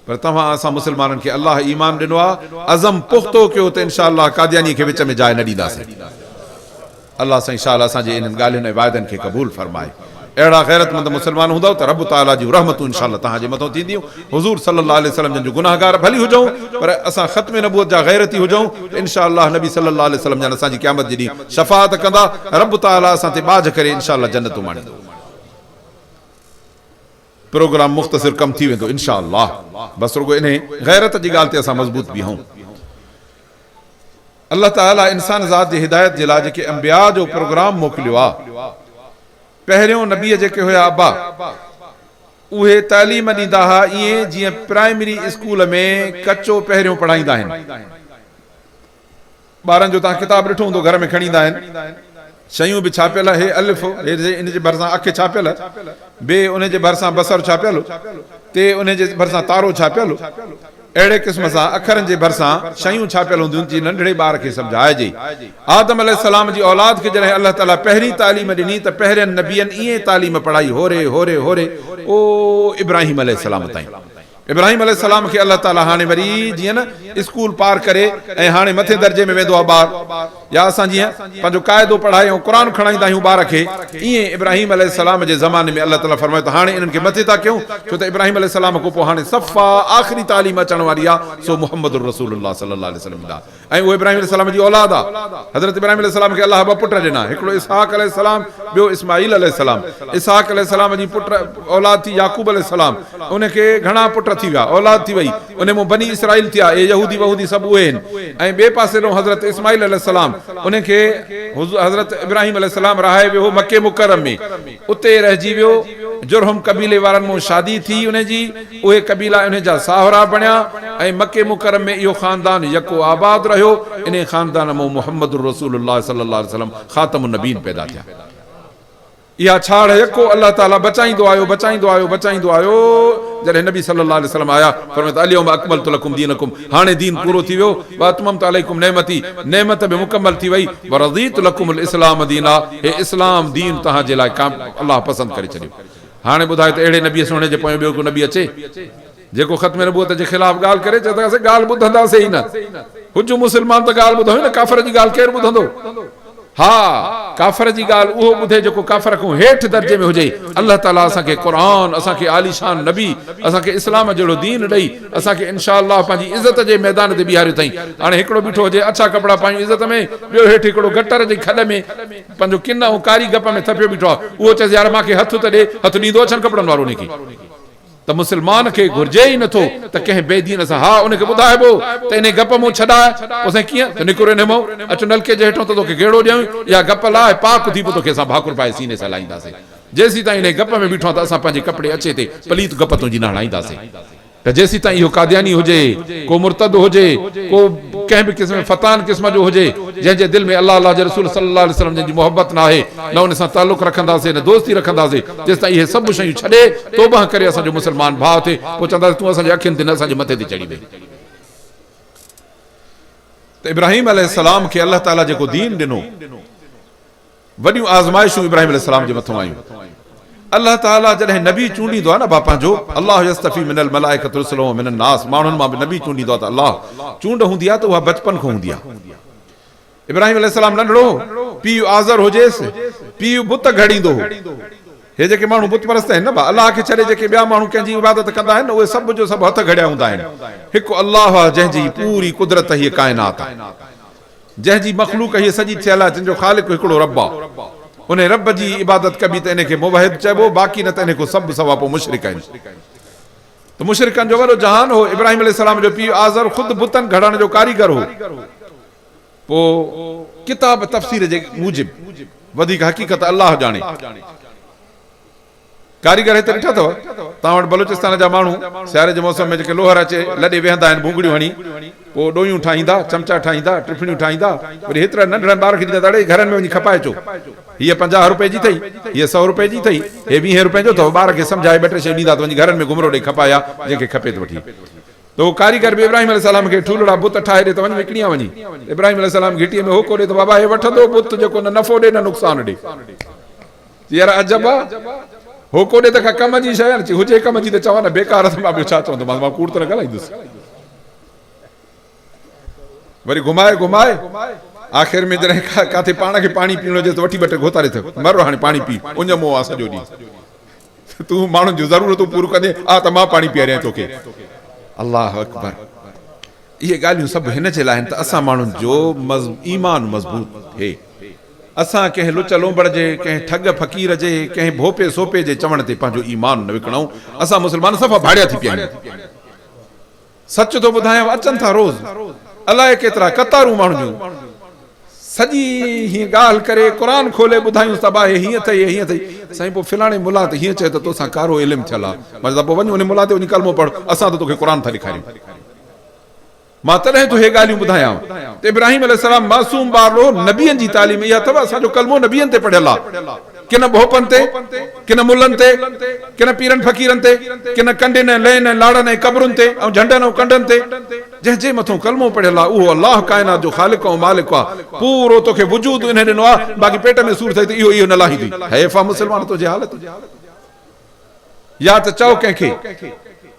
पर तव्हां असां मुस्लमाननि खे अलाह ईमान ॾिनो आहे, अज़म पुख़्तो कयो त इंशाअल्लाह कादियानी खे विच में जाइ न ॾींदासीं। अल्लाह सां इंशाअल्लाह असांजे इन्हनि ॻाल्हियुनि ऐं वाइदनि खे क़बूल फरमाए। अहिड़ा ग़ैरतमंद मुस्लमान हूंदव त रब ताला जूं रहमतूं इंशाअल्लाह तव्हांजे मथां थींदियूं। हुज़ूर सल्लल्लाहु अलैहि वसल्लम जन जो गुनाहगार भली हुजूं, पर असां ख़त्मे नबूवत जा गैरती हुजूं त इंशाअल्लाह नबी सल्लल्लाहु अलैहि वसल्लम जन असांजी क़यामत जे ॾींहुं शफ़ाअत कंदा। रब ताला असां ते बाज करे इंशाअल्लाह जन्नतूं माणींदो। प्रोग्राम मुख़्तसिर कम थी वेंदो इंशा अल्लाह। बस रुगो इन गैरत जी ॻाल्हि ते असां मज़बूत बीहूं। अल्लाह ताला इंसान ज़ात जी हिदायत जे लाइ जेके अंबिया जो प्रोग्राम मोकिलियो आहे, पहिरियों नबीअ जेके हुया अब्बा, उहे तालीम ॾींदा हुआ ईअं जीअं प्राइमरी स्कूल में कचो पहिरियों पढ़ाईंदा आहिनि। ॿारनि जो तव्हां किताब ॾिठो हूंदो, घर में खणी ईंदा आहिनि, शयूं बि छापियल, हे अलिफ, इन जे भरिसां अखि छापियल, बे उन जे भरिसां बसर छापियल, ते उन जे भरिसां तारो छापियल, अहिड़े क़िस्म सां अखरनि जे भरिसां शयूं छापियल हूंदियूं जीअं नंढड़े ॿार खे सम्झाइजे। आदम अलैहिस्सलाम जी औलाद खे जॾहिं अल्लाह ताला पहिरीं तालीम ॾिनी त पहिरियनि नबियनि ईअं तालीम पढ़ाई, होरे होरे होरे ओ इब्राहिम अलैहिस्सलाम ताईं। इब्राहिम अलैहिस्सलाम खे अल्लाह ताला हाणे वरी जीअं न स्कूल पार करे ऐं हाणे मथे दर्जे में वेंदो आहे ॿार, या असां जीअं पंहिंजो क़ाइदो पढ़ाए ऐं क़ुरान खणाईंदा आहियूं ॿार खे, ईअं इब्राहिम अलैहिस्सलाम जे ज़माने में अल्लाह ताला फरमायो त हाणे इन्हनि खे मथे था कयूं, छो त इब्राहिम अलैहिस्सलाम खां पोइ हाणे सफ़ा आख़िरी तालीम अचण वारी आहे, सो मुहम्मद रसूलुल्लाह सल्लल्लाहु अलैहि वसल्लम ॾा। ऐं उहो इब्राहिम अलैहिस्सलाम जी औलाद आहे। हज़रत इब्राहिम अलैहिस्सलाम खे अल्लाह ॿ पुट ॾिना, हिकिड़ो इसहाक अलैहिस्सलाम, ॿियो इस्माईल अलैहिस्सलाम। इसहाक अलैहिस्सलाम जी पुट औलाद थी याकूब अलैहिस्सलाम, उनखे घणा पुट थी विया, औलाद थी वई, उन मां बनी इसराइल थिया, ए यहूदी वहूदी सभु उहे आहिनि। ऐं ॿिए पासे ॾांहुं हज़रत इस्माईल अलैहिस्सलाम, उनखे हज़रत इब्राहिम अलैहिस्सलाम रहाए वियो मके मुकरम में, उते रहिजी वियो। जुरहम कबीले वारनि मां शादी थी उनजी, उहे कबीला उन जा साहुरा बणिया, ऐं मके मुकरम में इहो ख़ानदान यको आबाद रहियो। इन ख़ानदान मां मुहम्मद रसूलुल्लाह सल्लल्लाहु अलैहि वसल्लम ख़ातमुन नबीन पैदा थिया। इहा छाड़ यको अल्लाह ताला बचाईंदो आयो, बचाईंदो आयो, बचाईंदो आयो। जॾहिं नबी सल्लल्लाहु अलैहि वसल्लम आया, फरमाया अल्यौम अकमलतु लकुम दीनकुम, हाणे दीन पूरो थी वियो, व अतममतु अलैकुम नेमती, नेमत बि मुकम्मल थी वई, व रज़ीतु लकुमुल इस्लाम दीना, हे इस्लाम दीन तव्हां जे लाइ काम अल्लाह पसंदि करे छॾियो। हाणे ॿुधायो त अहिड़े नबीअ सुहिणे जे पोयां ॿियो को नबी अचे जेको ख़त्म नबूवत जे ख़िलाफ़ ॻाल्हि करे? चवंदासीं ॻाल्हि ॿुधंदासीं ई न, हुजूं मुस्लमान त ॻाल्हि ॿुधो न, काफ़िर जी ॻाल्हि केरु ॿुधंदो? हा, काफ़िर जी ॻाल्हि उहो ॿुधे जेको काफ़िर खां हेठि दर्जे में हुजे। अल्लाह ताला असांखे क़ुरान, असांखे आलीशान नबी, असांखे इस्लाम जहिड़ो दीन ॾेई असांखे इंशा अल्लाह पंहिंजी इज़त जे मैदान ते बीहारियो अथई। हाणे हिकिड़ो बीठो हुजे अछा कपिड़ा पायूं इज़त में, ॿियो हेठि हिकिड़ो गटर जी खॾ में पंहिंजो किन ऐं कारी गप में थपियो बीठो आहे, उहो चएसि यार मूंखे हथु त ॾे, हथु ॾींदो अछनि कपिड़नि वारो उनखे? त मुस्लमान खे घुर्जे ई नथो त कंहिं बेदीन सां हा उनखे ॿुधाइबो त इन गप मूं छॾाए, पोइ कीअं त निकिरो इन मां, अचु नलके जे हेठो त तोखे गेड़ो ॾियूं, या गप लाइ पाक थी पोइ तोखे असां भाकुर पाए सीने सां लाहींदासीं। जेसीं ताईं इन गप में बीठो आहे त असां पंहिंजे कपिड़े अचे ते पलीत गप तुंहिंजी न हणाईंदासीं। त जेसीं ताईं इहो कादियानी हुजे, को मुर्तद हुजे, को कंहिं बि क़िस्म फतान क़िस्म जो हुजे, जंहिंजे दिलि में अल्लाह जे रसूल सल्लल्लाहु अलैहि वसल्लम जी मोहबत न आहे, न उन सां ताल्लुक़ रखंदासीं, न दोस्ती रखंदासीं, जेसि ताईं इहे सभु शयूं छॾे तौबा करे असांजो मुस्लमान भाउ थिए, पोइ चवंदासीं तूं असांजे अखियुनि ते न असांजे मथे ते चढ़ी वई। त इब्राहिम अलैहिस्सलाम खे अल्लाह ताला जेको दीन ॾिनो, वॾियूं आज़माइशूं इब्राहिम अलैहिस्सलाम जे मथां आयूं। अल्लाह ताला जॾहिं नबी चूंडींदो आहे न बापा जो, अल्लाह यस्तफ़ी मिनल मलाइकतु रुसुलु व मिनन नास, माण्हुनि मां बि नबी चूंडींदो आहे त अल्लाह चूंड हूंदी आहे त उहा बचपन खां हूंदी आहे। इब्राहिम अलैहिस्सलाम नंढड़ो, पीउ आज़र हुजेसि, पीउ बुत घड़ींदो हो। हे जेके माण्हू बुत परस्त आहिनि न, अल्लाह खे छॾे जेके ॿिया माण्हू कंहिंजी इबादत कंदा आहिनि, उहे सभु जो सभु हथ घड़िया हूंदा आहिनि। हिकु अल्लाह आहे जंहिंजी पूरी कुदरत हीअ काइनात आहे, जंहिंजी मख़लूक हीअ सॼी थियल आहे, जंहिंजो ख़ालिक़ हिकिड़ो रब आहे। उन रब जी इबादत कबी त इनखे मुवहिद चइबो, बाक़ी न त इनखे सभु सवा पोइ मुशरिक आहिनि। त मुशरिकनि जो वॾो जहान हो। इब्राहिम अलैहिस्सलाम जो पीउ आज़र ख़ुदि बुतनि घड़ण जो कारीगर हो। पोइ किताब तफ़सीर जे मूजिब वधीक हक़ीक़त अल्लाह ॼाणे। कारीगर हिते ॾिठा अथव तव्हां वटि बलूचिस्तान जा माण्हू सियारे जे मौसम में जेके लोहर अचे लॾे वेहंदा आहिनि, भूंगड़ियूं हणी, पोइ ॾोयूं ठाहींदा, चमचा ठाहींदा, टिफिनियूं ठाहींदा, वरी हेतिरा नंढड़नि ॿार खे ॾींदा त घरनि में वञी खपाए अचो, हीअ 50 रुपए जी अथई, हीअ 100 रुपए जी अथई, हे 20 रुपए जो अथव। ॿार खे सम्झाए 2-3 शयूं ॾींदा त वञी घरनि में घुमरो ॾेई खपाया, जंहिंखे खपे त वठी। त उहो कारीगर बि इब्राहिम अलैहिस्सलाम खे ठूलड़ा बुत ठाहे ॾे त वञी विकिणी वञी। इब्राहिम अलैहिस्सलाम घिटीअ में होको ॾे त बाबा हे वठंदो बुत जेको न नफ़ो ॾे न नुक़सान ॾे। यार अजब आहे, होको ॾे त का कम जी शइ आहे, हुजे कम जी त चवां न, बेकार त मां ॿियो छा चवंदोमांसि, मां कूड़ त न ॻाल्हाईंदुसि। वरी घुमाए घुमाए आख़िर में जॾहिं किथे पाण खे पाणी पीअणो हुजे त वठी 2 टे घोतारे थियो, मरो हाणे पाणी पी, उञ मोह आहे सॼो ॾींहुं, तूं माण्हुनि जूं ज़रूरतूं पूरियूं कंदे, आ त मां पाणी पीआरियां तोखे। अल्लाह अकबर। इहे ॻाल्हियूं सभु हिन जे लाइ आहिनि त असां माण्हुनि जो ईमान मज़बूत थिए। असां कंहिं लुच लोंबड़ जे कंहिं ठग फ़क़ीर जे कंहिं भोपे सोपे जे चवण ते पंहिंजो ईमान न विकिणऊं। असां मुस्लमान सफ़ा भाड़िया थी पिया आहियूं। सच थो ॿुधायां, अचनि था रोज़ अलाए केतिरा कतारूं माण्हुनि जूं, सॼी हीअं ॻाल्हि करे क़ुरान खोले ॿुधायूं त भाई हीअं अथई हीअं अथई। साईं पोइ फिलाणे मुला त हीअं चए त तोसां कारो इल्मु थियल आहे, मतिलबु पोइ वञ उन मुला ते वञी कलमो पढ़, असां त तोखे क़ुरान था ॾेखारियूं। मां तॾहिं तो हे ॻाल्हियूं ॿुधायां त इब्राहिम अलैहिस्सलाम मासूम ॿारु नबियनि जी तालीम इहा अथव। असांजो कलमो नबियनि ते पढ़ियल आहे, किन भोपनि ते, किन मुलनि ते, किन पीरनि फ़क़ीरनि ते, किन कंडनि ऐं लहनि ऐं लाड़नि ऐं क़बरुनि ते ऐं झंडनि ऐं कंडनि ते। जंहिंजे मथां कलमो पढ़ियल आहे उहो अलाह काइनात जो ख़ालिक़ ऐं मालिक आहे। पूरो तोखे वजूद इन ॾिनो आहे, बाक़ी पेट में सूर थिए त इहो इहो न लाहींदी। हैफ़ आहे मुस्लमान तुंहिंजी हालत। या त चओ कंहिंखे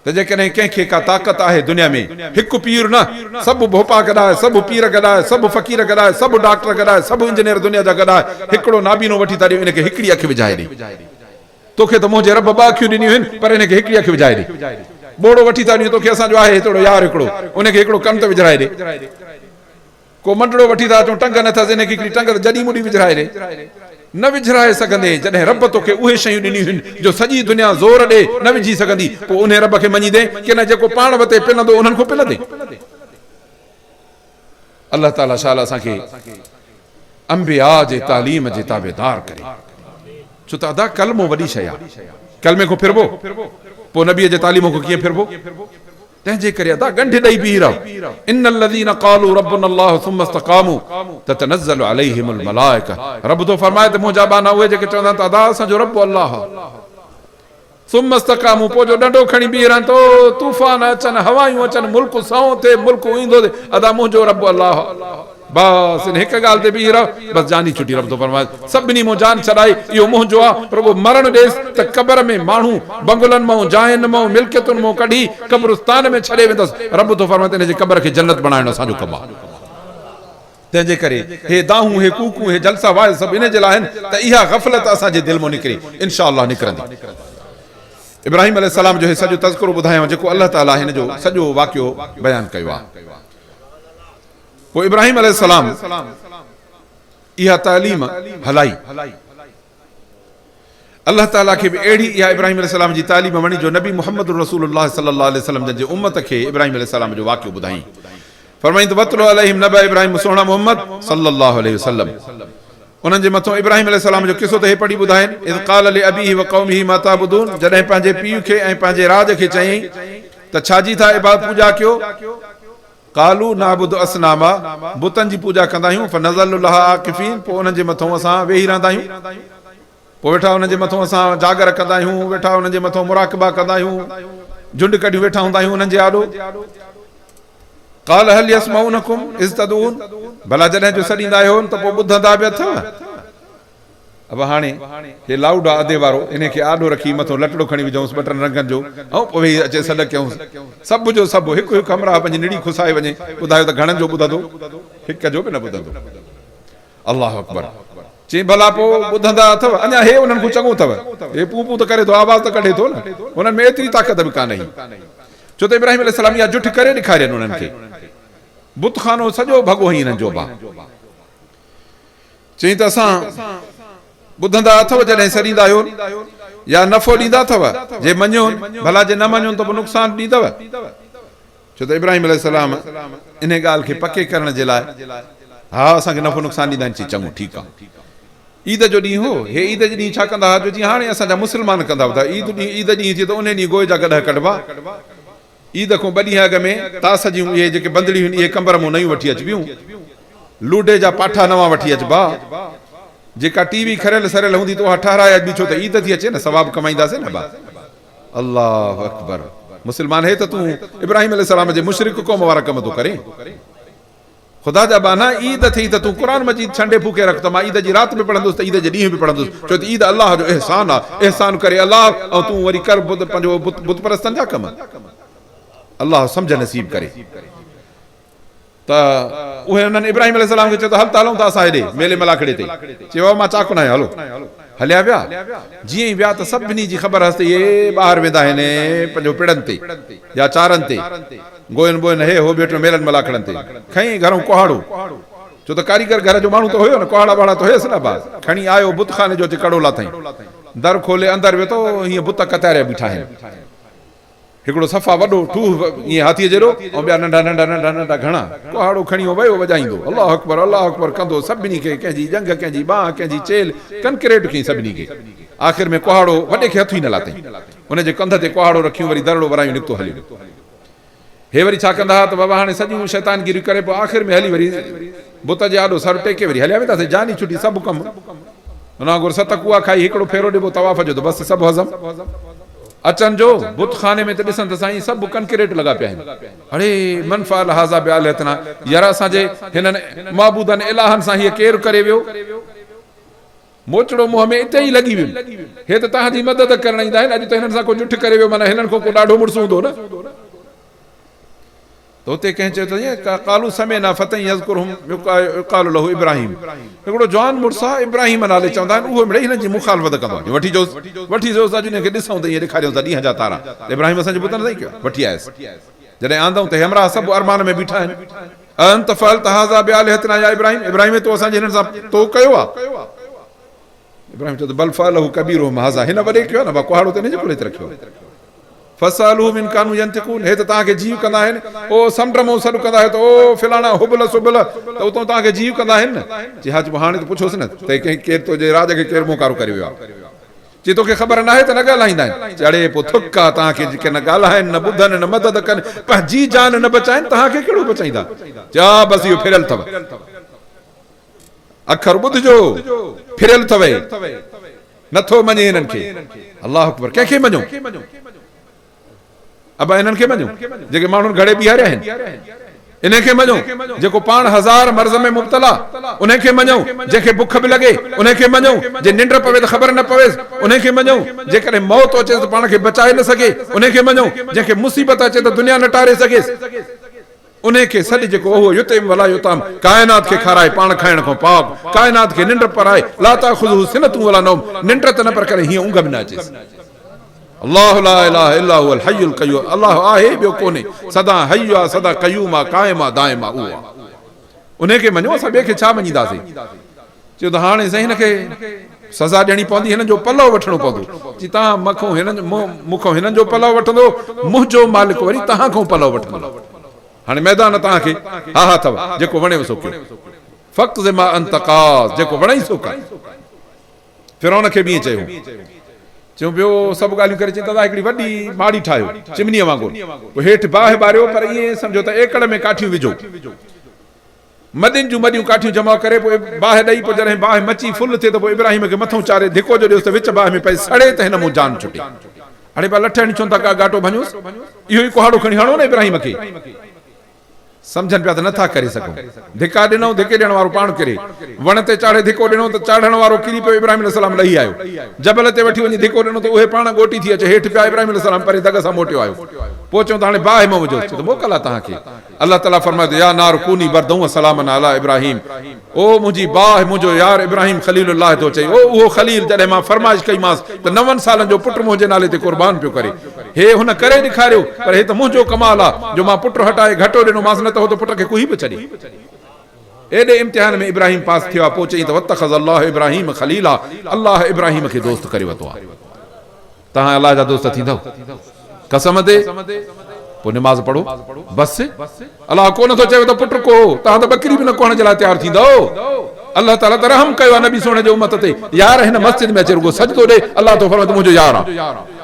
त जेकॾहिं कंहिंखे का ताक़त आहे दुनिया में, हिकु पीर न, सभु भोपा गॾाए, सभु पीर गॾाए, सभु फ़क़ीर गॾाए, सभु डॉक्टर गॾाए, सभु इंजीनियर दुनिया जा गॾाए, हिकिड़ो नाबीनो वठी था ॾियो, इनखे हिकिड़ी अखि विझाए ॾे। तोखे त मुंहिंजे रब ॿ अखियूं ॾिनियूं आहिनि, पर इनखे हिकिड़ी अखि विझाए ॾे। ॿोड़ो वठी था ॾियूं तोखे असांजो आहे हिकिड़ो यार, हिकिड़ो उनखे हिकिड़ो कन त विझाए ॾे। को मंडड़ो वठी था अचूं, टंग नथसि, इनखे हिकिड़ी टंग जॾी मुड़ी विझाए ॾे। न विझराए सघंदे जॾहिं रब तोखे उहे शयूं ॾिनियूं आहिनि जो सॼी दुनिया ज़ोर ॾे न विझी सघंदी, पोइ उन रब खे मञीदे कि न जेको पाण वते पिलंदो उन्हनि खां पिलंदे। अलाह ताला शाला असांखे अंबिया जे तालीम जे ताबेदार करे। छो त अदा कलमो वॾी शइ आहे, कलमे खां फिरबो, पोइ नबीअ जे तालीम खां कीअं फिरबो? तंहिंजे करे अदा गंढ ॾेई बीह रहो। इन्नल लज़ीना क़ालू रब्बुना अल्लाह सुम्मा इस्तक़ामू ततनज़्ज़लु अलैहिमुल मलाइका। रब तो फरमाए त मुंहिंजा बाना उहे जेके चवंदा त अदा असांजो रब अल्लाह सुम्मा इस्तक़ामू, पोइ जो डंडो खणी बीह रहनि तो तूफ़ान अचनि, हवायूं अचनि, मुल्क साओ थिए, मुल्क ईंदो थिए, अदा मुंहिंजो रब अल्लाह। बस इन हिकु ॻाल्हि ते बीह रहो, बसि जानी छुटी। रब तो फरमाए सभिनी मूं जान छॾाई, इहो मुंहिंजो आहे। प्रभु मरण ॾेसि त क़बर में माण्हू बंगलनि मां, जाइनि मां, मिल्कियतुनि मां कढी क़ब्रिस्तान में छॾे वेंदसि। रब तो फरमाए हिन जे क़बर खे जन्नत बणाइणो असांजो कमु आहे। तंहिंजे करे हे दाहूं, हे कूकूं, हे जलसा वाय सभु इन जे लाइ आहिनि त इहा ग़फ़लत असांजे दिलि मां निकिरे, इंशाअल्लाह निकिरंदी। इब्राहिम अलैहिस्सलाम जो हे सॼो तज़किरो ॿुधायो जेको अल्लाह ताला हिन जो सॼो वाक़ियो बयानु कयो आहे। पोइ इब्राहिम अलैहिस्सलाम इहा तालीम हलाई। अल्लाह ताला खे बि अहिड़ी इहा इब्राहिम अलैहिस्सलाम जी तालीम वणी जो नबी मुहम्मद रसूलुल्लाह सल्लल्लाहु अलैहि वसल्लम जे उम्मत खे इब्राहिम अलैहिस्सलाम जो वाक़ियो ॿुधाई। फरमाईं त वतलु अलैहिम नबअ इब्राहिम सोहणा मुहम्मद सल्लल्लाहु अलैहि वसल्लम। उन्हनि जे मथां इब्राहिम अलैहिस्सलाम जो किसो त हे पढ़ी ॿुधाइनि। इज़ क़ाल लि अबीहि व क़ौमिहि मा ताबुदून, जॾहिं पंहिंजे पीउ खे ऐं पंहिंजे राज खे चयईं त छाजी था इबादत पूॼा कयो। कालू नाबुदु असनामा, बुतनि जी पूॼा कंदा आहियूं। फनज़लु लहा आकिफीन, पोइ उन्हनि जे मथां असां वेही रहंदा आहियूं। पोइ वेठा उन्हनि जे मथां असां जागर कंदा आहियूं, वेठा उन्हनि जे मथां मुराक़बा कंदा आहियूं, झुंड कढी वेठा हूंदा आहियूं उन्हनि जे आॾो। क़ाल हल यस्मऊनकुम इज़ तदऊन, भला जॾहिं जो सॾींदा आहियो त पोइ ॿुधंदा बि अथव। अब हाणे हे लाउड आहे अधे वारो, इनखे आॾो रखी मथां लटड़ो खणी विझूंसि ॿ 3 रंगनि जो, ऐं पोइ वेही अचे सॾ कयूंसि। सभु जो सभु हिकु हिकु हमरा पंहिंजी निड़ी खुसाए वञे। ॿुधायो त घणनि जो ॿुधंदो? हिक जो बि न ॿुधंदो। अल्लाह अकबर। चई भला पोइ ॿुधंदा अथव? अञा हे उन्हनि खां चङो अथव, हे पू पू त करे थो, आवाज़ त कढे थो न, हुननि में एतिरी ताक़त बि कान्हे। छो त इब्राहिम अलैहिस्सलाम इहा जुठ करे ॾेखारियनि उन्हनि खे। बुतखानो सॼो भॻो ई हिननि जो बा। चई त असां ॿुधंदा अथव जॾहिं सॾींदा आहियो, या नफ़ो ॾींदा अथव जे मञो, भला जे न मञो त पोइ नुक़सान ॾींदव। छो त इब्राहिम अलैहिस्सलाम इन ॻाल्हि खे पके करण जे लाइ, हा असांखे नफ़ो नुक़सान ॾींदा आहिनि, चङो ठीकु आहे। ईद जो ॾींहुं हो, हे ईद जे ॾींहुं छा कंदा हुआ, जो जीअं हाणे असांजा मुस्लमान कंदा हुआ। ईद ॾींहुं थी त उन ॾींहुं गोए जा गॾ कढबा। ईद खां 2 ॾींहं अॻु में तास जूं इहे जेके बंदड़ियूं आहिनि, इहे कंबर मां नयूं वठी अचबियूं, लूडे जा पाठा नवां वठी अचबा। जेका टीवी खरियल सरियल हूंदी त उहा ठहराए अचबी, छो त ईद थी अचे न, सवाब कमाईंदासीं न बा। अल्लाह अकबर। मुस्लमान हे त तूं इब्राहिम अलैहिस्सलाम जे मुशरिक क़ौम वारा कम थो करे। ख़ुदा जा बाना ईद थी त तूं क़ुरान मजीद छंडे फूके रख त मां ईद जी राति में पढ़ंदुसि त ईद जे ॾींहुं बि पढ़ंदुसि। छो त ईद अलाह जो एहसान आहे, एहसान करे अलाह, ऐं तूं वरी कर पंहिंजो बुत परस्तनि जा कम। अलाह सम्झ नसीब करे। त उहे हुननि इब्राहिम अलैहिस्सलाम खे चयो त हल त हलूं था असां हेॾे मेले मलाखड़े ते। चयो मां चाक न आहियां, हलो। हलिया विया। जीअं ई विया त सभिनी जी ख़बर हसि त इहे ॿाहिरि वेंदा आहिनि पंहिंजो पिड़नि ते या चारनि ते, गोयनि बोयनि हे हो वेठो मेलनि मलाखड़नि ते। खईं घरों कुहाड़ो, छो त कारीगर घर जो माण्हू त हुयो न, कुहाड़ा वाड़ा त हुयसि न बाज़, खणी आयो बुतखाने जो अची कड़ोला ताईं, दर खोले अंदरि वेठो, हीअं बुत कतारिया बीठा आहिनि, हिकिड़ो सफ़ा वॾो ठूह ईअं हाथीअ जहिड़ो, ऐं ॿिया नंढा नंढा नंढा नंढा घणा, कुहाड़ो खणी वियो वॼाईंदो, अलाह अकबर कंदो, सभिनी खे, कंहिंजी जंग, कंहिंजी बांह, कंहिंजी चेल, कनक्रेट कयईं सभिनी खे। आख़िर में कुहाड़ो वॾे खे हथ ई न लाथई, हुनजे कंध ते कुहाड़ो रखियूं, वरी दरड़ो वरायूं, निकितो हली। हे वरी छा कंदा हुआ त बाबा हाणे सॼियूं शैतानगिरियूं करे पोइ आख़िर में हली वरी बुत जे आॾो सर टेके वरी हलिया वेंदासीं, जानी छुटी सभु कमु, हुन वांगुरु 7 कुआ खाई, हिकिड़ो फेरो ॾिबो तवाफ़ जो त बसि सभु हज़म। अचनि जो बुत खाने में त ॾिसनि त साईं सभु कनक्रेट लॻा पिया आहिनि, अड़े मनफ़ाल हाज़ा बिआलिहतना, यार असांजे हिननि महबूदनि इलाहनि सां हीअ केरु करे वियो, मोचड़ो मुंहं में इते ई लॻी वियो, हे त तव्हांजी मदद करण ईंदा आहिनि, अॼु त हिननि सां को जुठ करे वियो, माना हिननि खां को ॾाढो मुड़ुसु हूंदो न। त हुते कंहिं चयो त कालू समेना फतह यज़कुरहुम युक़ालु लहू इब्राहिम, हिकिड़ो जवान मुड़ुसु आहे इब्राहिम नाले चवंदा आहिनि, उहो मिड़ई हिननि जी मुखालफ़त कंदो आहे, वठी जोसि अॼु हिनखे ॾिसूं त ईअं ॾेखारियूं था ॾींहं जा तारा, इब्राहिम असांजे पुट न कयो, वठी आयुसि, जॾहिं आंदऊं त हमरा सभु अरमान में बीठा आहिनि, अंत फअलत हाज़ा बिआलिहतना या इब्राहिम, इब्राहिम तो असांजे हिननि सां तो कयो आहे, इब्राहिम चयो त बल फअलहु कबीरुहुम हाज़ा, हिन वॾे कयो न, कुहाड़ो त हिनजे पुले ते रखियो, फसअलूहुम इन कानू यंतिकून, हे त तव्हांखे जीव कंदा आहिनि, ओ समुंड मां सॾु कंदा आहियो त ओ फिलाणा हुबल सुबल, त उतां तव्हांखे जीव कंदा आहिनि न, चई हा हाणे त पुछोसि न त कंहिं केरु तुंहिंजे राज खे केरु मोकारो करे वियो आहे, चई तोखे ख़बर न आहे त न ॻाल्हाईंदा आहिनि, चड़े पोइ थुक आहे तव्हांखे, जेके न ॻाल्हाइनि न ॿुधनि न मदद कनि, पंहिंजी जान न बचाइनि, तव्हांखे कहिड़ो बचाईंदा, चा बसि इहो फिरियल अथव, अखर ॿुधिजो फिरियल अथव, नथो मञे हिननि खे, अलाह अकबर, कंहिंखे मञो, अब इन्हनि खे मञो जेके माण्हुनि घड़े बीहारिया आहिनि, इनखे मञो जेको पाण 1000 मर्ज़ में मुब्तला, उनखे मञो जंहिंखे बुख बि लॻे, उनखे मञो जे निंड पवे त ख़बर न पवेसि, उनखे मञो जेकॾहिं मौत अचे त पाण खे बचाए न सघे, उनखे मञो जंहिंखे मुसीबत अचे त दुनिया न टारे सघेसि, उनखे सॾ जेको उहो युतिम वला युताम, काइनात खे खाराए पाण खाइण खां पाक, काइनात खे निंड पराए, ला ताख़ुज़ुहु सिनतुन वला नौम, निंड त न पर करे हीअं ऊंघ बि न अचेसि, अल्लाह ला इलाहा इल्ला हुवल हय्युल क़य्यूम, अल्लाह आहे ॿियो कोन्हे, सदा हय्यु आहे, सदा क़य्यूम आहे, क़ाइम आहे, दाइम आहे, उहो आहे, उनखे मञो, असां ॿिए खे छा मञींदासीं, चयो त हाणे साईं हिनखे सज़ा ॾियणी पवंदी, हिननि जो पलव वठणो पवंदो, चई तव्हां मूंखां हिननि जो पलव वठंदो, मुंहिंजो मालिक वरी तव्हां खां पलव वठंदो, हाणे मैदान तव्हांखे हा अथव, जेको वणेव सो कयो, फ़क़्त ज़िमा अंत क़ाज़, जेको वणई सो कर, फिरौन खे बि ईअं चयो, चऊं ॿियो सभु ॻाल्हियूं करे, चई दादा हिकिड़ी वॾी माड़ी ठाहियो चिमनीअ वांगुरु, पोइ हेठि बाहि ॿारियो, पर ईअं सम्झो त एकड़ में काठियूं विझो, मदियुनि जूं मॾियूं काठियूं जमा करे, पोइ बाहि ॾेई, पोइ जॾहिं बाहि मची फुल थिए त पोइ इब्राहिम खे मथां चारे धिको जो ॾियोसि त विच बाहि में पए सड़े त हिन मूं जान छुटे, हाणे पिया लठ हणी चवनि था का घाटो भञोसि, इहो ई कुहाड़ो खणी हणो न इब्राहिम खे, सम्झनि पिया त नथा करे सघूं, धिका ॾिनऊं, धिके ॾियण वारो पाण किरे, वण ते चाढ़े धिको ॾिनो त चाढ़ण वारो किरी पियो, इब्राहिम अलैहिस्सलाम लही आयो, जबल ते वठी वञी धिको ॾिनो त उहे पाण ॻोटी थी अचे, हेठि पिया इब्राहिम अलैहिस्सलाम परे दग सां मोटियो आयो, पोइ चऊं त हाणे बाहि में विझो, त मोकल आहे तव्हांखे, अलाह ताला फरमायो या नार कूनी बरदऊं सलामन अला इब्राहिम, ओ मुंहिंजी बाहि मुंहिंजो यार इब्राहिम खलीलुल्लाह थो चई, ओ उहो खलील जॾहिं मां फरमाइश कईमांसि त 9 सालनि जो पुटु मुंहिंजे नाले ते क़ुर्बान पियो करे, हे हुन करे ॾेखारियो, पर हे त मुंहिंजो कमाल आहे जो मां पुटु हटाए घटो ॾिनोमांसि, न त हो त पुट खे कुही बि छॾे, एॾे इम्तिहान में इब्राहिम पास थियो आहे, पोइ चई त वतख़ज़ अल्लाह इब्राहिम खलीला, अल्लाह इब्राहिम खे दोस्त करे वरितो आहे, तव्हां अल्लाह जा दोस्त थींदव कसम ते, पोइ निमाज़ पढ़ो बसि, अल्लाह को नथो चवे त पुटु को, तव्हां त ॿकरी बि न कोण जे लाइ तयारु थींदव, अल्लाह ताला त रहम कयो आहे नबी सोणे जे उम्मत ते, यार हिन मस्जिद में अचे रुगो सजदो ॾे, अल्लाह तो फरमाए मुंहिंजो यार आहे,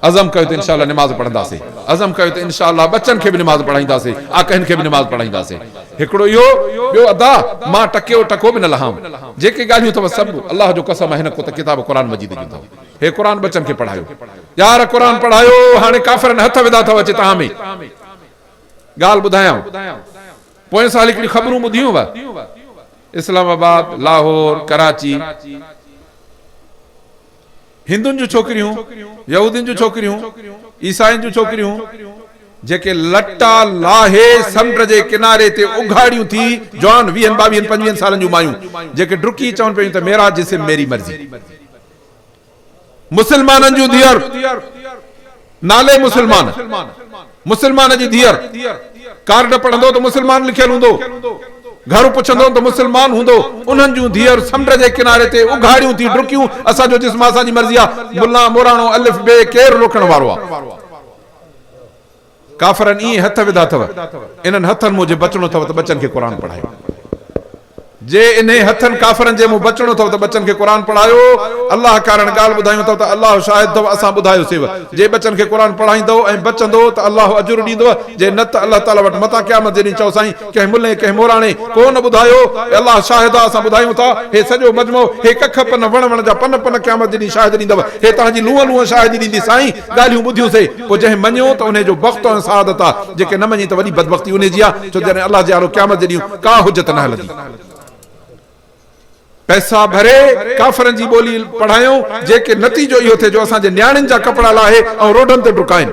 अज़म कयो त इंशाअल्लाह निमाज़ पढ़ंदासीं, अज़म कयो त इंशाअल्लाह बच्चनि खे बि निमाज़ पढ़ाईंदासीं, आकहिन खे बि निमाज़ पढ़ाईंदासीं, हिकिड़ो इहो, ॿियो अदा मां टकियो टको बि न लहां, जेके ॻाल्हियूं अथव सभु अल्लाह जो कसम आहे, हिन को त किताब क़ुरान मजीद जी अथव, हे क़ुरान बच्चनि खे पढ़ायो, यार क़ुरान पढ़ायो, हाणे काफ़िरनि हथ विधा अथव अचे तव्हां में, ॻाल्हि ॿुधायां, पोएं साल हिकिड़ी ख़बरूं ॿुधियूं हुआ, इस्लामाबाद, लाहौर, कराची, हिंदुनि जूं छोकिरियूं, यहूदियुनि जूं छोकिरियूं, ईसाइनि जूं छोकिरियूं, जेके लटा लाहे समुंड जे किनारे ते उघाड़ियूं थी, जवान 20, 22, 25 सालनि जूं मायूं, जेके डुकी चवनि पियूं त मेरा जिस्म मेरी मर्ज़ी, मुसलमाननि जूं धीअर, नाले मुसलमान जी धीअर, कार्ड पढ़ंदो त मुसलमान लिखियल हूंदो, घर पुछंदो त मुस्लमान हूंदो उन्हनि जूं धीअर समुंड जे किनारे ते उघाड़ियूं थी डुकियूं असांजो जिस्म असांजी मर्ज़ी आहे मुल्ला मोराणो अलिफ बे केरु रोकण वारो आहे काफ़रनि ईअं हथ विधा अथव इन्हनि हथनि मूं जे बचणो अथव त बचनि खे क़ुर पढ़ायो जे इन हथनि काफ़रनि जे मूं बचणो अथव त बचनि खे क़ुर पढ़ायो अलाह कारण ॻाल्हि ॿुधायूं अथव त अलाह शाहिद अथव असां ॿुधायोसीं जे बचनि खे क़ुर पढ़ाईंदो ऐं बचंदो त अलाह अजुर ॾींदो जे न त अलाह ताला वटि मता क़यामत जे ॾींहुं चओ साईं कंहिं मुल्ले कंहिं मोराणे कोन ॿुधायो अलाह शाहिद आहे असां ॿुधायूं था हे सॼो मजमो हे कख पन वण वण जा पन पन क़यामत जे ॾींहुं शाहिद ॾींदव हे तव्हांजी लूह लूह शाहिदी ॾींदी साईं ॻाल्हियूं ॿुधियूंसीं पोइ जंहिं मञियो त उनजो बख़्त ऐं सआदत आहे जेके न मञी त वॾी बदबख़्ती उनजी आहे छो जॾहिं अलाह जे आलो क़यामत जे ॾींहुं का हुजत न हलंदी पैसा भरे काफ़रनि जी ॿोली पढ़ायूं जेके नतीजो इहो थिए जो असांजे न्याणियुनि जा कपिड़ा लाहे ऐं रोडनि ते डुकाइनि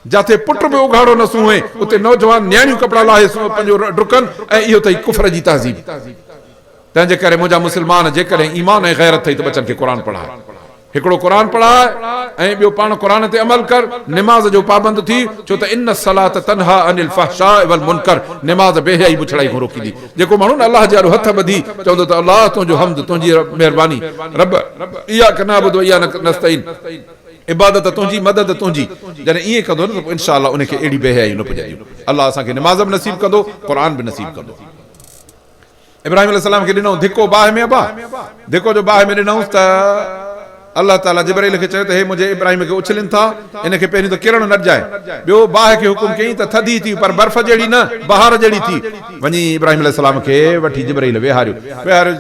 जिथे पुट बि उघाड़ो न सुहे उते नौजवान न्याणियूं कपिड़ा लाहे पंहिंजो डुकनि ऐं इहो अथई कुफर जी तहज़ीब तंहिंजे करे मुंहिंजा मुस्लमान जेकॾहिं ईमान ऐं ग़ैरत अथई त बचनि खे क़ुर पढ़ाए हिकिड़ो क़ुर पढ़ाए ऐं ॿियो पाण क़ुर ते अमल कर निमाज़ जो पाबंद थी छो त इन सलात तन्हा अनिल फहशाए वल मुनकर निमाज़ बेहयाई बुछड़ाई खां रोकींदी जेको माण्हू न अलाह जे आॾो हथ ॿधी चवंदो त अलाह तुंहिंजो हम्द तुंहिंजी महिरबानी रब इहा नअबुदु व इया नस्तईन इबादत तुंहिंजी मदद तुंहिंजी जॾहिं ईअं कंदो न त पोइ इंशा अलाह उनखे अहिड़ी बेहयाई न पुॼायूं अलाह असांखे निमाज़ बि नसीब कंदो क़ुर बि नसीब कंदो इब्राहिम अलैहिस्सलाम खे ॾिनो धिको बाहि में अबा धिको जो बाहि में ॾिनऊंसि त अल्लाह ताला जिब्राइल खे चयो त हे मुंहिंजे इब्राहिम खे उछलनि था इनखे पहिरीं त किरण न ॾिजाए ॿियो बाहि खे हुकुम कयईं त थधी थी पर बर्फ़ जहिड़ी न बहार जहिड़ी थी वञी इब्राहिम अलैहिस्सलाम खे वठी जिब्राइल वेहारियो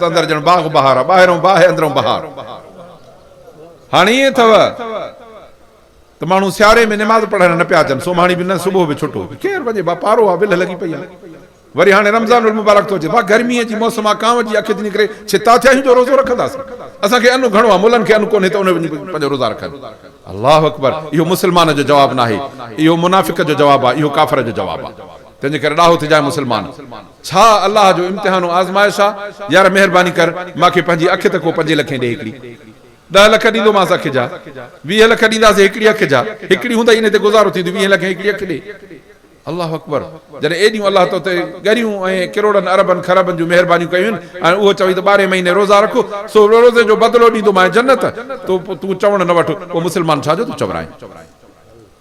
त अंदरि ॼण बाग़ बहार आहे ॿाहिरों बाहि अंदरों बहार हाणे ईअं अथव त माण्हू सियारे में निमाज़ पढ़ण न पिया अचनि सुभाणे बि न सुबुह बि छुटो केरु वञे पारो आहे बिल लॻी पई आहे वरी हाणे रमज़ान मुबारक थो अचे गर्मीअ जी मौसम आहे कांव जी अखि थी निकिरे छिता थिया आहियूं जो रोज़ो रखंदासीं असांखे अनु घणो आहे मुलनि खे अनु कोन्हे त उन पंहिंजो रोज़ा रखनि अलाह अकबर इहो मुस्लमान जो जवाबु न आहे इहो मुनाफ़िक जो जवाबु आहे इहो काफ़िर जो जवाबु आहे तंहिंजे करे ॾाहो थी जाए मुस्लमान छा अलाह जो इम्तिहान आज़माइश आहे यार महिरबानी कर मूंखे पंहिंजी अखि त को 5 लख ॾे हिकिड़ी 10 लख ॾींदोमांसि अखि जा 20 लख ॾींदासीं हिकिड़ी अखि जा हिकिड़ी हूंदा इन ते गुज़ारो थींदी 20 लख हिकिड़ी अखि ॾे अल्लाह अकबर जॾहिं एॾियूं अलाह तो ते ॻरियूं ऐं किरोड़नि अरबनि खरबनि जूं महिरबानियूं कयूं ऐं उहो चवई त 12 महीने रोज़ा रखो सो रोज़े जो बदिलो ॾींदोमांइ जन्नत तूं चवण न वठो पोइ मुस्लमान छा जो तूं चवराए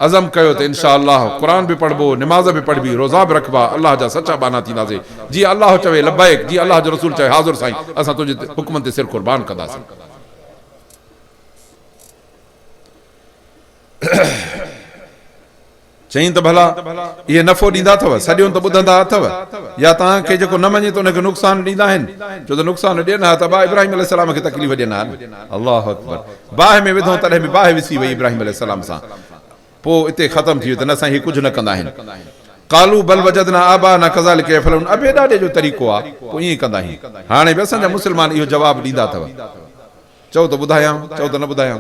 अज़म कयो त इंशा अल्लाह क़ुर बि पढ़बो निमाज़ बि पढ़बी रोज़ा बि रखबा अल्लाह जा सचा बाना थींदासीं जीअं अल्लाह चवे लब्बैक जीअं अल्लाह जो रसूल चवे हाज़ुर साईं असां तुंहिंजे हुक्मनि ते सिर क़ुर्बान कंदासीं चईं त भला इहे नफ़ो ॾींदा अथव सॼो त ॿुधंदा अथव या तव्हांखे जेको न मञे त उनखे नुक़सान ॾींदा आहिनि छो त नुक़सान ॾियनि हा त इब्राहिम अलैहिस्सलाम खे तकलीफ़ ॾियनि हा अल्लाह अकबर बाहि में विधो तॾहिं बि बाहि विसी वई इब्राहिम अलैहिस्सलाम सां पोइ हिते ख़तमु थी वियो त न असां हीअ कुझु न कंदा आहिनि कालू बल वजदना आबा न कज़ालिक यफ़अलून अबे ॾाढे जो तरीक़ो आहे पोइ ईअं कंदा आहियूं हाणे बि असांजा मुस्लमान इहो जवाबु ॾींदा अथव चओ त ॿुधायां चओ त न ॿुधायां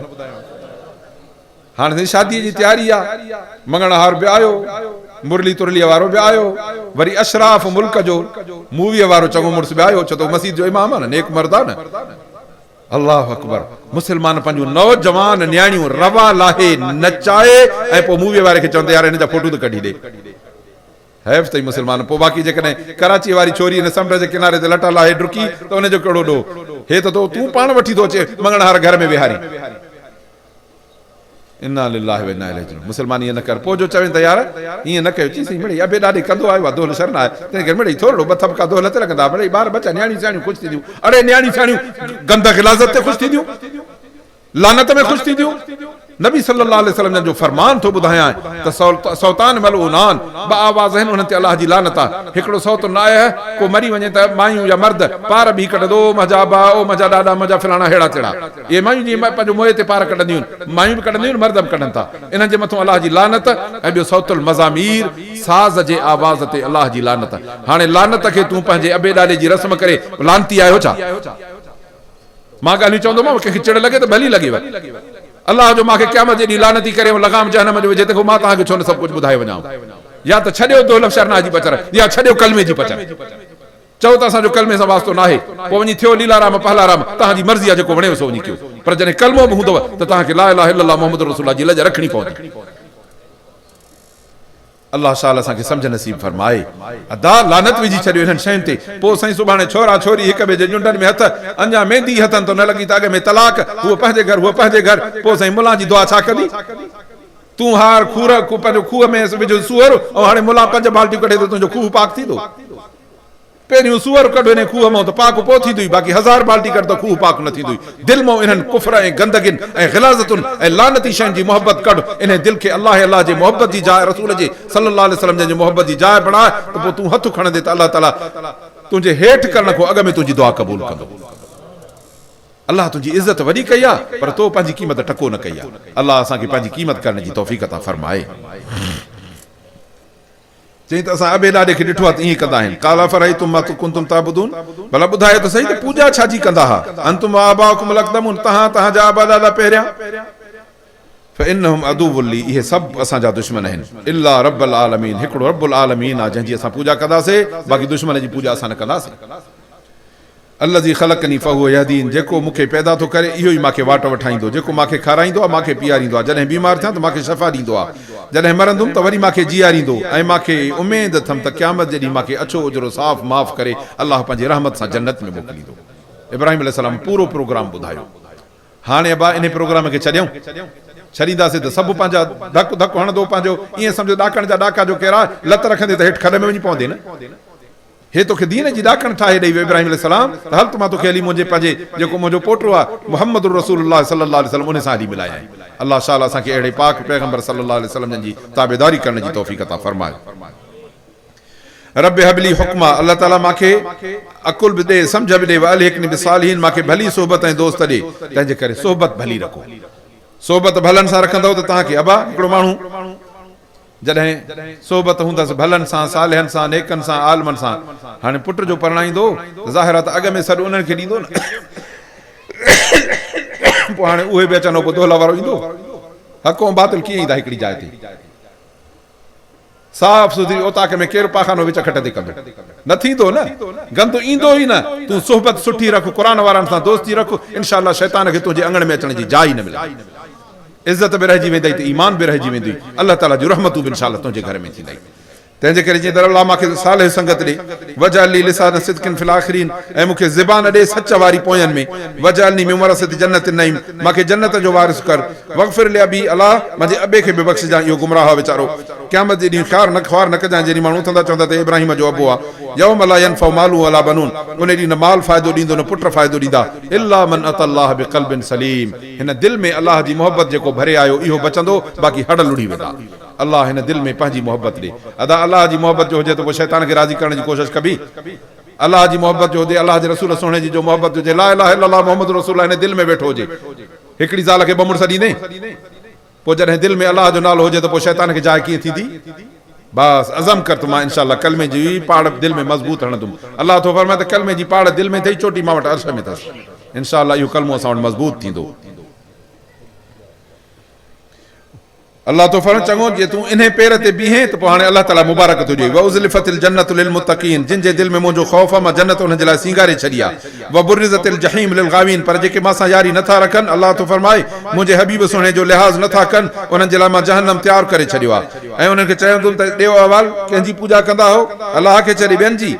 हाणे शादीअ जी तयारी आहे मंगणहार बि आयो मुरली तुरलीअ वारो बि आयो वरी अशराफ मुल्क जो मूवीअ वारो चङो मुड़ुस बि आयो छो त मस्जिद जो इमाम आहे न नेक मर्द आहे न अल्लाह अकबर मुस्लमान पंहिंजूं नौजवान न्याणियूं रवा लाहे नचाए ऐं पोइ मूवीअ वारे खे चवंदा यार हिन जा फोटो त कढी ॾे हैफ़ अथई मुस्लमान पोइ बाक़ी जेकॾहिं कराची वारी छोरी हिन समुंड जे किनारे ते लटा लाहे डुकी त उनजो कहिड़ो ॾोह हे त तूं पाण वठी थो अचे मंगणहार घर में विहारी इन्ना लिल्लाहि व इन्ना इलैहि राजिऊन मुस्लमान ईअं न कर पोइ जो चवनि त यार ईअं न कयो चईं मिड़ई अबे ॾाढी कंदो आयो आहे दोल शरण आहे तंहिं करे मिड़ई थोरो ॿ थपका दोल ते लॻंदा मिड़ई ॿार बचा न्याणियूं साणियूं ख़ुशि थींदियूं अड़े न्याणियूं साणियूं गंद गिलाज़त ते ख़ुशि थींदियूं लानत में ख़ुशि थींदियूं नबी सल्लल्लाहु अलैहि वसल्लम जो फरमान थो ॿुधायां त सौतान मलऊनान ॿ आवाज़ आहिनि उन्हनि ते अलाह जी लानत आहे हिकिड़ो सौत न आहे को मरी वञे त मायूं या मर्द पार बि कढंदो मजा बा ओ मजा ॾाॾा मजा फलाणा अहिड़ा तेड़ा इहे मायूं जीअं पंहिंजो मोए ते पार कढंदियूं आहिनि मायूं बि कढंदियूं आहिनि मर्द बि कढनि था इन्हनि जे मथां अलाह जी लानत ऐं ॿियो सौतुल मज़ामीर साज़ जे आवाज़ ते अलाह जी लानत हाणे लानत खे तूं पंहिंजे अबे ॾाॾे जी रस्म करे लानती आहियो छा मां ॻाल्हियूं चवंदोमांव कंहिंखे चिड़ लॻे त भली लॻेव अल्लाह जो मूंखे क़यामत जे ॾींहुं लानती करे लगाम जहन्नम जो विझे त मां तव्हांखे छो न सभु कुझु ॿुधाए वञां या त छॾियो दोलफ़ शरना जी पचर या छॾियो कलमे जी पचर चओ त असांजो कलमे सां वास्तो न आहे पोइ वञी थियो लीलाराम पहलाराम तव्हांजी मर्ज़ी आहे जेको वणेव सो वञी कयो पर जॾहिं कलमो बि हूंदव त तव्हांखे ला इलाहा इल्लल्लाह मुहम्मद रसूलुल्लाह जी लज रखणी पवंदी अल्लाह शाह असांखे सम्झ नसीब फरमाए। अदा लानत विझी छॾियो इन्हनि शयुनि ते। पोइ साईं सुभाणे छोरा छोरी हिक ॿिए जे ॼुंडनि में हथ, अञा मेहंदी हथनि तो न लॻी त अॻ में तलाक, उहो पंहिंजे घर उहो पंहिंजे घर। पोइ साईं मुला जी दुआ छा कंदी? तूं हार खूर पंहिंजो खूह में विझो सूअर, ऐं हाणे मुला 5 बाल्टियूं कढे थो, तुंहिंजो खूह पाक थींदो? पहिरियों सूअर कढो हिन खूह मां त पाक पोइ थींदी, बाक़ी 1000 बाल्टी कढ त खूह पाक न थींदी। दिलि मां इन्हनि कुफ्र ऐं गंदगिन ऐं ग़िलाज़तुनि ऐं लानती शयुनि जी मोहबत कढ। इन दिलि खे अल्लाह जे मोहबत जी जाइ, रसूल जे सल्लल्लाहु अलैहि वसल्लम जे मोहबत जी जाइ बणाए त पोइ तूं हथ खणंदे त अल्लाह ताला तुंहिंजे हेठि करण खां अॻ में तुंहिंजी दुआ क़बूल कंदो। अल्लाह तुंहिंजी इज़त वॾी कई आहे, पर तो पंहिंजी क़ीमत टको न कई आहे। अल्लाह असांखे पंहिंजी क़ीमत करण जी तौफ़ीक़ अता फरमाए। चई त असां अबे ॾाॾे खे ॾिठो आहे त ईअं कंदा आहिनि। काला फराइतुम मा कुंतुम ताबुदून, भला ॿुधायो त सही त पूॼा छाजी कंदा हुआ? अंतुम आबाउकुम लक़दमून, तव्हांजा आबा ॾाॾा पहिरियां। फइन्नहुम अदुव्वुन ली, इहे सभु असांजा दुश्मन आहिनि। इल्ला रब्बुल आलमीन, हिकिड़ो रब्बुल आलमीन आहे जंहिंजी असां पूॼा कंदासीं, बाक़ी दुश्मन जी पूॼा असां न कंदासीं। अल्लज़ी ख़लक़नी फहुव यहदीन, जेको मूंखे पैदा थो करे इहो ई मूंखे वाट वठाईंदो, जेको मूंखे खाराईंदो आहे, मूंखे पीआरींदो आहे, जॾहिं बीमार थियां त मूंखे शफ़ा ॾींदो आहे, जॾहिं मरंदुमि त वरी मूंखे जीआरींदो, ऐं मूंखे उमेद अथमि त क़यामत जे ॾींहुं मूंखे अछो उजरो साफ़ माफ़ करे अल्लाह पंहिंजी रहमत सां जन्नत में मोकिलींदो। इब्राहिम अलैहिस्सलाम पूरो प्रोग्राम ॿुधायो। हाणे अबा इन प्रोग्राम खे छॾियूं? छॾींदासीं त सभु पंहिंजा धक धक हणंदो पंहिंजो, ईअं सम्झो ॾाकण जा ॾाका जो केरु आहे, लत रखंदे त हेठि खॾ में वञी पवंदे न। हे तोखे दीन जी ॾाकण ठाहे ॾेई वियो इब्राहिम अलैहिस्सलाम, त हल त मां तोखे हली मुंहिंजे पंहिंजे जेको मुंहिंजो पोटो आहे मुहम्मद रसूलुल्लाह सल्लल्लाहु अलैहि वसल्लम उन सां हली मिलाया। अल्लाह शाह असांखे अहिड़े पाक पैगंबर सल्लल्लाहु अलैहि वसल्लम जी ताबेदारी करण जी तौफ़ीक़ अता फरमाए। रब हबली हुक्मा, अल्लाह ताला मूंखे अकुल बि ॾे, सम्झ बि ॾे, वअल्हिकनी बिसालिहीन, मूंखे भली सोबत ऐं दोस्त ॾे। तंहिंजे करे सोबत भली रखो। सोबत भलनि सां रखंदव त तव्हांखे अबा हिकिड़ो माण्हू जॾहिं सोबत हूंदसि भलनि सां, सालिहनि सां, नेकनि सां, आलमनि सां, हाणे पुट जो परणाईंदो ज़ाहिर आहे त अॻ में सॾु उन्हनि खे ॾींदो न। पोइ हाणे उहे बि अचनि, पोइ दोला वारो ईंदो। हक़ ऐं बातिल कीअं ईंदा हिकिड़ी जाइ ते? साफ़ सुथरी ओताक में केरु पाखानो विच खट ते कंदो? न थींदो न, गंद ईंदो ई न। तूं सोहबत सुठी रख, क़ुरान वारनि सां दोस्ती रख, इनशाअल्लाह शैतान खे तुंहिंजे अङण में अचण जी जाइ न मिले। इज़त बि रहिजी वेंदई त ईमान बि रहिजी वेंदी, अल्लाह ताला जूं रहमतूं बि इनशाअल्लाह तुंहिंजे घर में थींदई। तंहिंजे करे जीअं त अल्लाह मूंखे सालिह संगत ॾे, वजअलनी लिसान सिद्किन फिल आखिरीन, ऐं मूंखे ज़बान ॾे सच वारी पोयनि में, वजअलनी मिन वरसति जन्नतिन नईम, मूंखे जन्नत जो वारिस कर। वग़फिर लि अबी, अल्लाह मुंहिंजे अबे खे बि बख़्शिजां, इहो गुमराह वीचारो। क़यामत जे ॾींहुं ख़्वार न कजांइ, जॾहिं माण्हू उथंदा चवंदा त इब्राहिम जो अबो आहे। यौम ला यनफउ मालु वला बनून, उन ॾींहुं न माल फ़ाइदो ॾींदो न पुट फ़ाइदो ॾींदा, इल्ला मन अतल्लाह बिक़ल्बिन सलीम, हिन दिलि में अल्लाह जी मोहबत जेको भरे आयो इहो बचंदो, बाक़ी हड़ लुड़ी वेंदा। अल्लाह हिन दिलि में पंहिंजी मोहबत ॾे। अदा अल्लाह जी मोहबत जो हुजे त पोइ शैतान खे राज़ी करण जी कोशिशि कबी? अल्लाह जी मोहबत जो हुजे, अल्लाह जे रसूल सुहिणे जी जो मोहबत हुजे, ला इलाहा इल्लल्लाह मुहम्मद रसूलुल्लाह हिन दिलि में वेठो हुजे। हिकिड़ी ज़ाल खे ॿ मुड़ुस ॾींदे, पोइ जॾहिं दिलि में अल्लाह जो नालो हुजे त पोइ शैतान खे जाइ कीअं थींदी? बस अज़म कर त मां इनशाअल्लाह कलमे जी पाड़ दिलि में मज़बूत हणंदुमि। अल्लाह थो फरमाए त कलमे जी पाड़ दिलि में अथई, चोटी मां वटि अर्श में अथसि। इनशाअल्लाह इहो कलमो असां वटि मज़बूत थींदो। अल्लाह तो फरमाए चङो जे तूं इन पेर ते बीहे त पोइ हाणे अल्लाह ताला मुबारक तुंहिंजी। व उज़लिफतिल जन्नतु लिल मुत्तक़ीन, जिन जे दिलि में मुंहिंजो ख़ौफ़ आहे मां जन्नत उन जे लाइ सींगारे छॾी आहे। व बुर्रिज़तिल जहीम लिल गावीन, पर जेके मां सां यारी नथा रखनि, अल्लाह तो फरमाए मुंहिंजे हबीब सुहिणे जो लिहाज़ नथा कनि, उन्हनि जे लाइ मां जहन्नम तयारु करे छॾियो आहे। ऐं उन्हनि खे चवंदुमि त ॾियो अहवाल, कंहिंजी पूॼा कंदा हो? अल्लाह खे छॾे ॿियनि जी?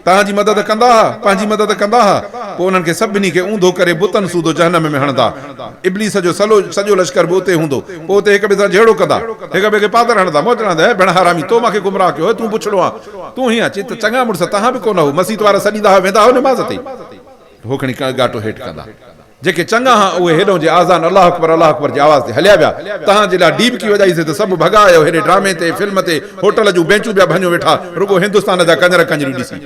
तव्हांजी मदद कंदा हुआ, पंहिंजी मदद कंदा हुआ? पोइ उन्हनि खे सभिनी खे ऊंधो करे बुतनि सूधो जहन्नम में हणंदा। इब्लीस जो सॼो लश्कर बि उते हूंदो, पोइ उते हिक ॿिए सां जहिड़ो कंदा, हिक ॿिए खे पादर हणंदा, मौज हणंदा, भेण हरामी तो मूंखे गुमराह कयो, तूं पुछड़ो आहे, तूं हीअं अची त चङा मुड़ुस तव्हां बि कोन हो, मस्जिद वारा सॾींदा हुआ, वेंदा हो निमाज़ ते, हो खणी गाटो हेठि कंदा। जेके चङा हुआ उहे हेॾो जे आज़ान अल्लाह अकबर जे आवाज़ ते हलिया विया। तव्हांजे लाइ डीप की वॼाईसीं त सभु भॻायो, हेॾे ड्रामे ते, फिल्म ते, होटल जूं बेंचूं पिया भञो वेठा, रुगो हिंदुस्तान जा कंजर कंजरियूं ॾिसी।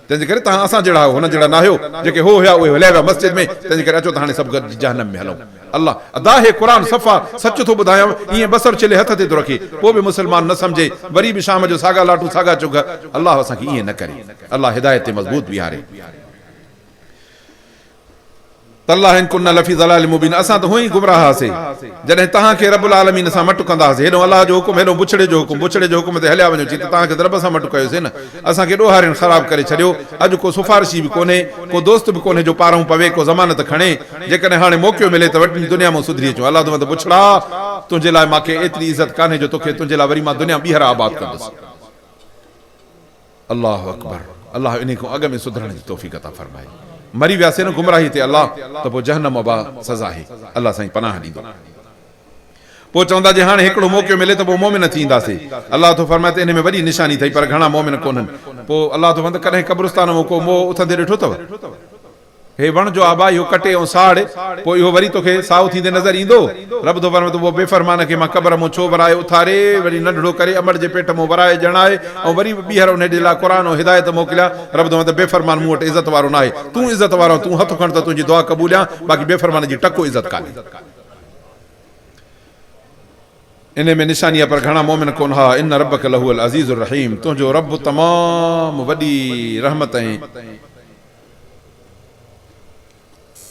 तंहिंजे करे तव्हां असां जहिड़ा हुन जहिड़ा न आहियो, जेके हो हुया उहे हलिया विया मस्जिद में। तंहिंजे करे अचो त हाणे सभु गॾिजी जहन्नम में हलूं। अल्लाह अदा हे क़ुरान सफ़ा सच थो ॿुधायां, ईअं बसर छिले हथ ते थो रखे, पोइ बि मुस्लमान न सम्झे, वरी बि शाम जो सागा लाटू सागा चुग। अल्लाह असांखे ईअं न करे, अल्लाह हिदायत ते मज़बूत बीहारे। तल्लाह इन कुन्ना लफ़ी ज़लालिन मुबीन, असां त हुई गुमराह हुआसीं जॾहिं तव्हांखे रब्बुल आलमीन सां मटु कंदा हुआसीं। हेॾो अल्लाह जो हुकुम, हेॾो बुछड़े जो हुकुम ते हलिया वञो, त तव्हांखे रब सां मटु कयोसीं न। असांखे ॾोहारियुनि ख़राब करे छॾियो। अॼु को सिफारिशी बि कोन्हे, को दोस्त बि कोन्हे जो पारूं पवे, को ज़मानत खणे। जेकॾहिं हाणे मौक़ो मिले त वॾी दुनिया में सुधरी अचूं। अल्लाह त बुछड़ा तुंहिंजे लाइ मूंखे एतिरी इज़त कान्हे जो तोखे तुंहिंजे लाइ वरी मां दुनिया ॿीहर आबाद कंदुसि। अल्लाह अकबर। अल्लाह इन खां अॻ में सुधरण जी तौफ़ीक़ अता फरमाए। मरी वियासीं न गुमराही ते अल्लाह त पोइ जहन्नम अबा सज़ा आहे। अल्लाह साईं पनाह ॾींदो। पोइ चवंदा जे हाणे हिकिड़ो मौक़ो मिले त पोइ मोमिन थींदासीं। अल्लाह थो फरमाए त इन में वॾी निशानी अथई पर घणा मोमिन कोन्हनि। पोइ अल्लाह थो फरमाए कॾहिं क़ब्रिस्तान में को मोह उथंदे ॾिठो अथव? हे वण जो आबा इहो कटे ऐं साड़ पोइ इहो वरी तोखे साओ थींदे नज़र ईंदो? रब थो फरमाए त उहो बेफ़रमान खे मां क़ब्र मां छो वराए उथारे वरी नंढड़ो करे अमड़ जे पेट मां वराए ॼणाए ऐं वरी ॿीहर उन जे लाइ क़ुर ऐं हिदायत मोकिलिया। रब थो फरमाए त बेफ़रमान मूं वटि इज़त वारो न आहे। तूं इज़त वारो तूं हथ खण त तुंहिंजी दुआ क़बूलियां, बाक़ी बेफ़रमान जी टको इज़त कान्हे। इन में निशानी आहे पर घणा मोमिन कोन। हा इन रब्बक लहुल अज़ीज़ुर रहीम। तुंहिंजो रब तमामु वॾी रहमत ऐं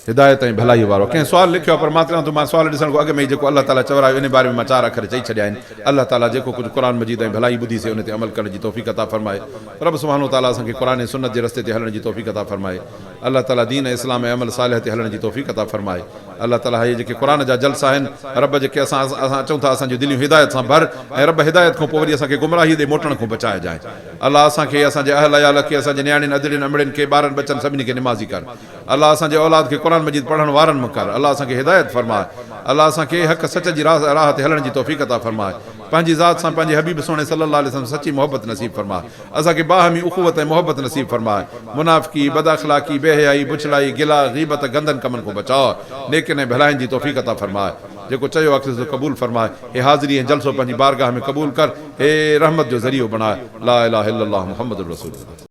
हिदायत ऐं भलाई वारो। कंहिं सुवाल लिखियो आहे पर मां चवां थो मां सुवाल ॾिसण खां अॻु में जेको अल्लाह ताला चवरायो इन बारे में मां 4 अखर चई छॾिया आहिनि। अल्लाह ताला जेको कुझु क़ुर मजीद ऐं भलाई ॿुधी से उन ते अमल करण जी तौफ़ीक़ अता फरमाए। रब सुब्हानो ताला असांखे क़ुर ऐं सुन्नत जे रस्ते ते हलण जी तौफ़ीक़ अता फरमाए। अल्लाह ताला दीन इस्लाम ऐं अमल सालिह ते हलण जी तौफ़ीक़ अता फरमाए। अल्लाह ताला हे जेके क़ुर जा जलसा आहिनि रब जेके असां चऊं था असांजी दिलियूं हिदायत सां भर ऐं रब हिदायत खां पोइ वरी असांखे गुमराही ते मोटण खां बचाए जाए। अल्लाह असांखे असांजे अहल अयाल खे असांजे नियाणियुनि अदड़ियुनि अमड़ियुनि खे ॿारनि बचनि सभिनी खे निमाज़ी कर। अल्लाह असांजे औलाद खे क़ुर मजीद पढ़ण वारनि में कर। अल्लाह असांखे हिदायत फरमाए। अल्लाह असांखे हक़ सच जी राह ते हलण जी तौफ़ीक़ अता फरमाए। पंहिंजी ज़ात सां पंहिंजे हबीब सोणे सल्लल्लाहु अलैहि वसल्लम सची मोहब्बत नसीब फरमाए। असांखे बाहमी उख़ुवत ऐं मोहब्बत नसीब फरमाए। मुनाफ़िकी बदअख़लाक़ी बेहयाई बुछलाई गिला ग़ीबत गंदन कमनि को बचाओ। नेकिन ऐं भलाइनि जी तौफ़ीक़ अता फरमाए। जेको चयो आहे सो क़बूल फरमाए। हे हाज़िरी ऐं जलसो पंहिंजी बारगाह में क़बूल कर। हे रहमत जो ज़रियो बणाए। ला इलाहा इल्लल्लाह मुहम्मदुर रसूलुल्लाह।